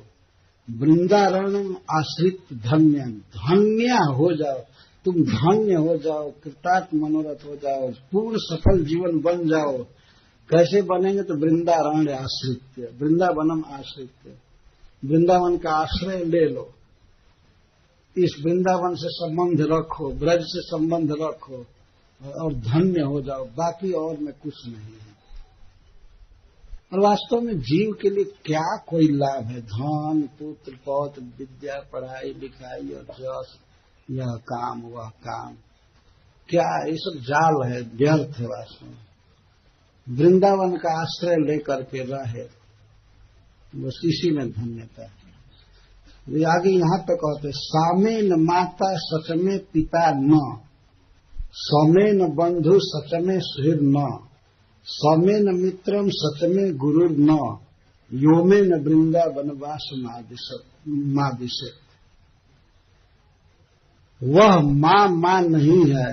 वृंदारण आश्रित धन्य, धन्य हो जाओ, तुम धन्य हो जाओ, कृतार्थ मनोरथ हो जाओ, पूर्ण सफल जीवन बन जाओ। कैसे बनेंगे? तो वृंदारण आश्रित, वृंदावनम आश्रित, वृंदावन का आश्रय ले लो, इस वृंदावन से संबंध रखो, ब्रज से संबंध रखो और धन्य हो जाओ। बाकी और में कुछ नहीं है। और वास्तव में जीव के लिए क्या कोई लाभ है? धन, पुत्र, पौत्र, विद्या, पढ़ाई लिखाई और जस, यह काम वह काम, क्या ये सब जाल है, व्यर्थ है। वास्तव में वृंदावन का आश्रय लेकर के रहे, बस इसी में धन्यता है। वे आगे यहां तक कहते, सामेन माता सच में पिता न, समेन बंधु सच में सुहृद न, समेन मित्रम सच में गुरु न, योमेन वृंदावन वास मादिशे। वह माँ नहीं है,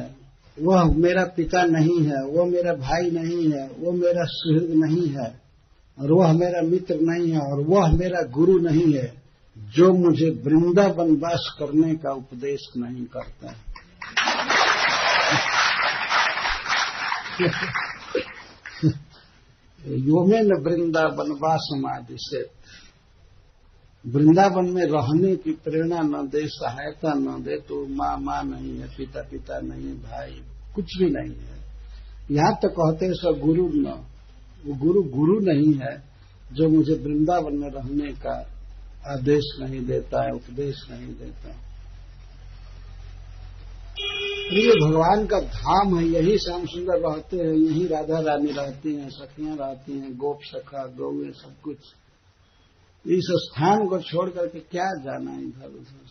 वह मेरा पिता नहीं है, वह मेरा भाई नहीं है, वह मेरा सुहृद नहीं है, और वह मेरा मित्र नहीं है, और वह मेरा गुरु नहीं है, जो मुझे वृंदावन वास करने का उपदेश नहीं करता है। योमेन वृंदावन वास मादिशे, वृंदावन में रहने की प्रेरणा न दे, सहायता न दे, तो माँ नहीं है, पिता नहीं है, भाई कुछ भी नहीं है। यहां तक कहते हैं सब गुरु न, वो गुरु नहीं है जो मुझे वृंदावन में रहने का आदेश नहीं देता है, उपदेश नहीं देता। ये भगवान का धाम है, यही श्याम सुंदर रहते हैं, यही राधा रानी रहती हैं, सखियां रहती हैं, गोप सखा गौए सब कुछ। इस स्थान को छोड़ करके क्या जाना इधर उधर।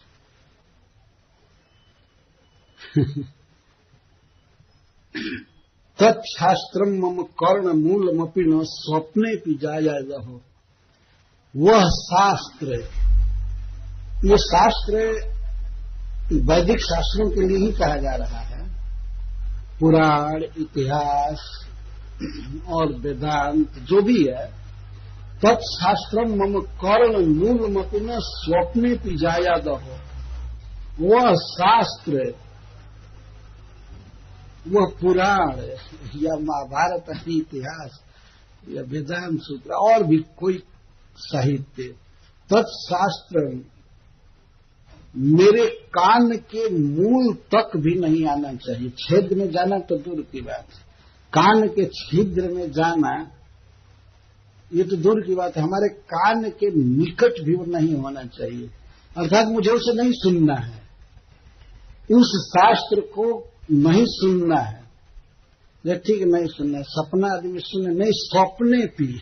तत्शास्त्रम मम कर्ण मूलमपि न स्वप्ने पि जाया रहो। वह शास्त्र, ये शास्त्र वैदिक शास्त्रों के लिए ही कहा जा रहा है। पुराण, इतिहास और वेदांत जो भी है, तत्शास्त्रम मम कर्ण मूलमपि न स्वप्ने पि जाया रहो। वह शास्त्र, वह पुराण या महाभारत इतिहास या वेदांत सूत्र और भी कोई साहित्य, तत्शास्त्र मेरे कान के मूल तक भी नहीं आना चाहिए। छेद में जाना तो दूर की बात है, कान के छिद्र में जाना ये तो दूर की बात है, हमारे कान के निकट भी वो नहीं होना चाहिए। अर्थात मुझे उसे नहीं सुनना है, उस शास्त्र को नहीं सुनना है। ये ठीक नहीं सुनना है, सपना आदमी सुने नहीं, स्वप्ने पी।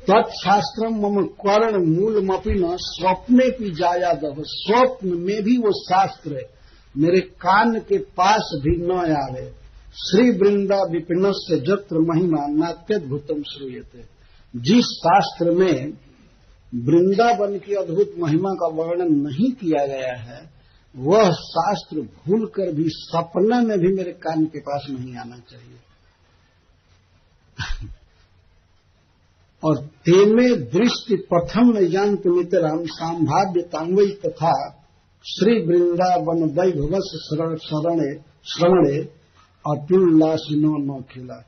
तत्शास्त्रम मम कर्ण मूलमपि न स्वप्ने पी जाया दह। स्वप्न में भी वो शास्त्र मेरे कान के पास भी न आवे। श्री वृंदा विपिनस्य जत्र महिमा नात्यद्भुतम श्रूयते। जिस शास्त्र में वृंदावन की अद्भुत महिमा का वर्णन नहीं किया गया है, वह शास्त्र भूलकर भी सपना में भी मेरे कान के पास नहीं आना चाहिए। और तेमे दृष्टि प्रथम यंत्र मित्रम संभाव्य तांगई तथा श्री वृंदावन वैभवस शरणे अतुल्लासिनो न खिला।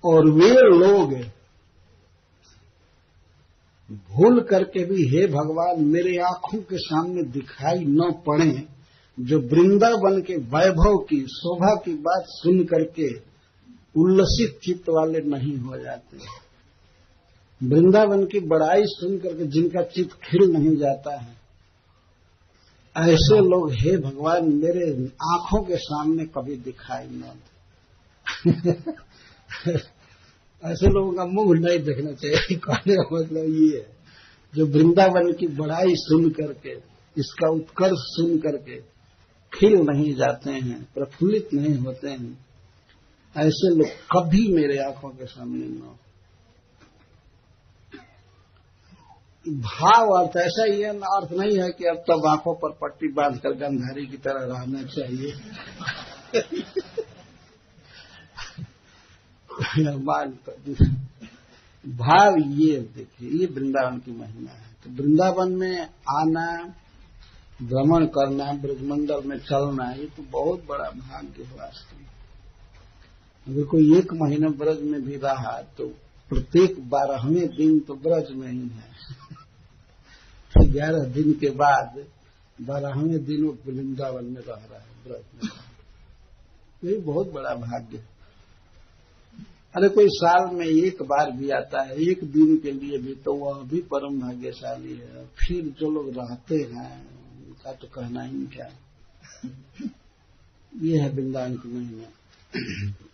और वे लोग भूल करके भी हे भगवान मेरे आंखों के सामने दिखाई न पड़े, जो वृंदावन के वैभव की शोभा की बात सुन करके उल्लसित चित्त वाले नहीं हो जाते। वृंदावन की बड़ाई सुन करके जिनका चित्त खिल नहीं जाता है, ऐसे लोग हे भगवान मेरे आंखों के सामने कभी दिखाई न दे। ऐसे लोगों का मुंह नहीं देखना चाहिए। कहने का मतलब ये है, जो वृंदावन की बड़ाई सुन करके इसका उत्कर्ष सुन करके खिल नहीं जाते हैं, प्रफुल्लित नहीं होते हैं, ऐसे लोग कभी मेरे आंखों के सामने न हो। भाव अर्थ ऐसा ही है, अर्थ नहीं है कि अब तब आंखों पर पट्टी बांधकर गंधारी की तरह रहना चाहिए। भाव ये देखिए, ये वृंदावन की महिमा है। तो वृंदावन में आना, भ्रमण करना, ब्रजमंडल में चलना, ये तो बहुत बड़ा भाग्य है वास्तव में। अगर कोई एक महीना ब्रज में भी रहा तो प्रत्येक 12वें दिन तो ब्रज में ही है। 11 दिन के बाद 12वें दिन वो वृंदावन में रह रहा है, ब्रज में। ये बहुत बड़ा भाग्य है। अरे कोई साल में एक बार भी आता है, एक दिन के लिए भी, तो वह भी परम भाग्यशाली है। फिर जो लोग रहते हैं उनका तो कहना ही क्या। ये है वृंदावन की महिमा।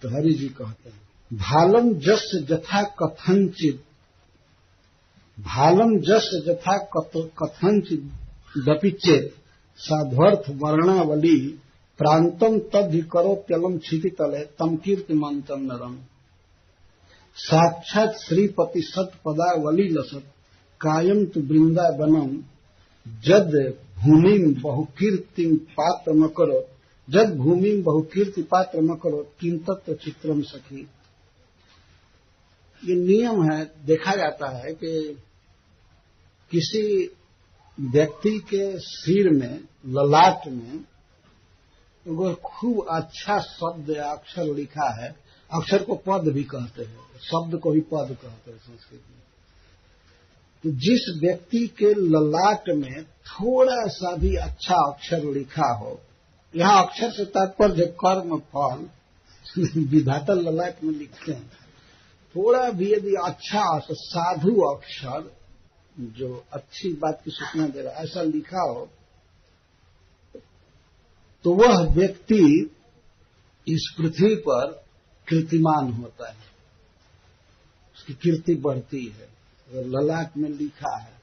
तो हरि जी कहते हैं, भालम जस जथा कथंचित, भालम जस जथा कथंचित दपिचेत साध्वर्थ वर्णावली प्रांतम तद्धि करो त्यलम क्षिति तले तम कीर्ति मंतम नरम। साक्षात श्रीपति सत पदावली लसत कायम तु वृंदावनम जद भूमिम बहुकीर्तिम पात्र न करो, जद भूमिम बहुकीर्ति पात्र न करो किम तत्व चित्रम सखी। ये नियम है, देखा जाता है कि किसी व्यक्ति के सिर में, ललाट में वो खूब अच्छा शब्द या अक्षर लिखा है। अक्षर को पद भी कहते हैं, शब्द को ही पद कहते हैं संस्कृत में। तो जिस व्यक्ति के ललाट में थोड़ा सा भी अच्छा अक्षर लिखा हो, यहाँ अक्षर से तात्पर्य कर्म फल विधाता ललाट में लिखते हैं, थोड़ा भी यदि अच्छा साधु अक्षर जो अच्छी बात की सूचना दे रहा ऐसा लिखा हो, तो वह व्यक्ति इस पृथ्वी पर कीर्तिमान होता है, उसकी कीर्ति बढ़ती है। अगर ललाट में लिखा है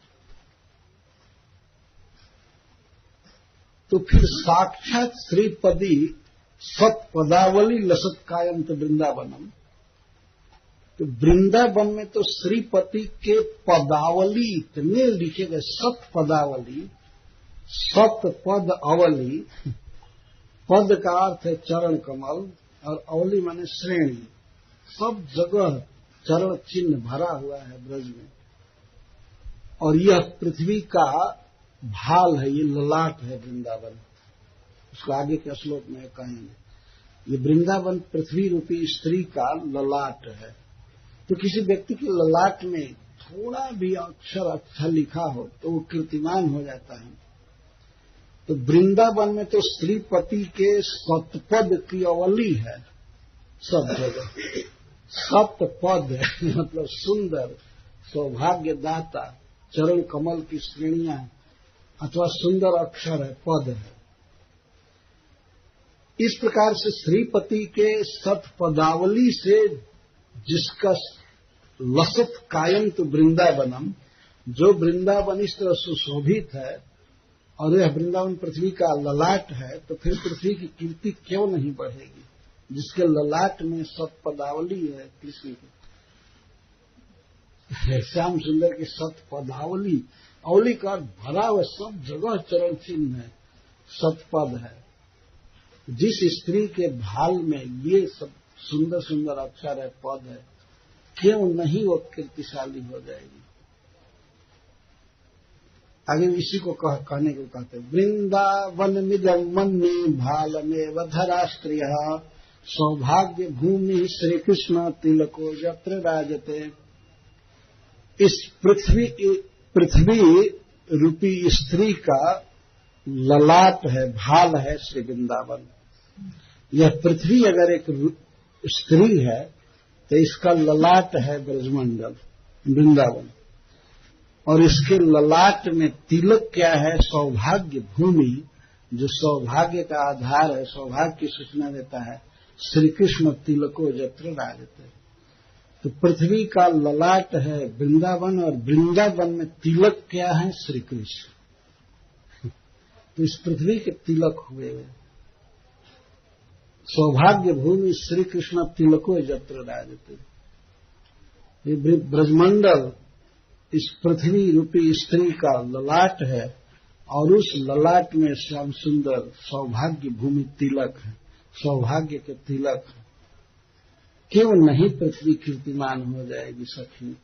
तो फिर साक्षात श्रीपदी सत पदावली लसत कायम तो वृंदावनम। तो वृंदावन में तो श्रीपति के पदावली इतने लिखे गए, सत पदावली, सत पद अवली। पद का अर्थ है चरण कमल और अवली माने श्रेणी। सब जगह चरण चिन्ह भरा हुआ है ब्रज में। और यह पृथ्वी का भाल है, ये ललाट है वृंदावन। उसको आगे के श्लोक में कहेंगे। ये वृंदावन पृथ्वी रूपी स्त्री का ललाट है। तो किसी व्यक्ति के ललाट में थोड़ा भी अक्षर अच्छा लिखा हो तो वो कीर्तिमान हो जाता है। तो वृंदावन में तो श्रीपति के सतपद की अवली है सब जगह। सतपद मतलब सुंदर, सौभाग्यदाता, चरण कमल की श्रेणियां अथवा सुंदर अक्षर है, पद है। इस प्रकार से श्रीपति के सतपदावली से जिसका लसत कायम तो वृंदावनम, जो वृंदावन इस तरह सुशोभित है और यह वृंदावन पृथ्वी का ललाट है, तो फिर पृथ्वी की कीर्ति क्यों नहीं बढ़ेगी, जिसके ललाट में सतपदावली है कृष्ण की। श्याम सुंदर की सतपदावली, अवली का भरा हुआ सब जगह चरण चिन्ह है, सतपद है। जिस स्त्री के भाल में ये सब सुंदर सुंदर अक्षर है, पद है, क्यों नहीं वो कीर्तिशाली हो जाएगी। आगे इसी को कहने को कहते हैं, वृंदावन मिदं मन्ये भालमेव धरा स्त्रिय सौभाग्य भूमि श्री कृष्ण तिलको यत्र राजते। इस पृथ्वी रूपी स्त्री का ललाट है, भाल है श्री वृंदावन। यह पृथ्वी अगर एक स्त्री है तो इसका ललाट है ब्रजमंडल वृंदावन। और इसके ललाट में तिलक क्या है, सौभाग्य भूमि, जो सौभाग्य का आधार है, सौभाग्य की सूचना देता है। श्री कृष्ण तिलको यत्र राजते। तो पृथ्वी का ललाट है वृंदावन और वृंदावन में तिलक क्या है, श्री कृष्ण। तो इस पृथ्वी के तिलक हुए। सौभाग्य भूमि श्री कृष्ण तिलको यत्र राजते। ये ब्रजमंडल इस पृथ्वी रूपी स्त्री का ललाट है और उस ललाट में श्याम सुंदर सौभाग्य भूमि तिलक है, सौभाग्य के तिलक है। क्यों नहीं पृथ्वी कीर्तिमान हो जाएगी सखी।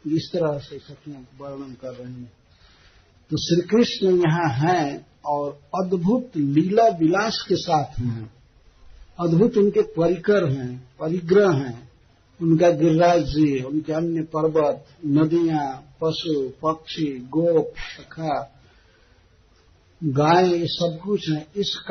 इस तरह से सखियां वर्णन कर रही हैं। तो श्री कृष्ण यहाँ हैं और अद्भुत लीला विलास के साथ हैं, अद्भुत उनके परिकर हैं, परिग्रह हैं, उनका गिरिराज जी, उनके अन्य पर्वत, नदियां, पशु पक्षी, गोप, सखा, गाय, सब कुछ है। इस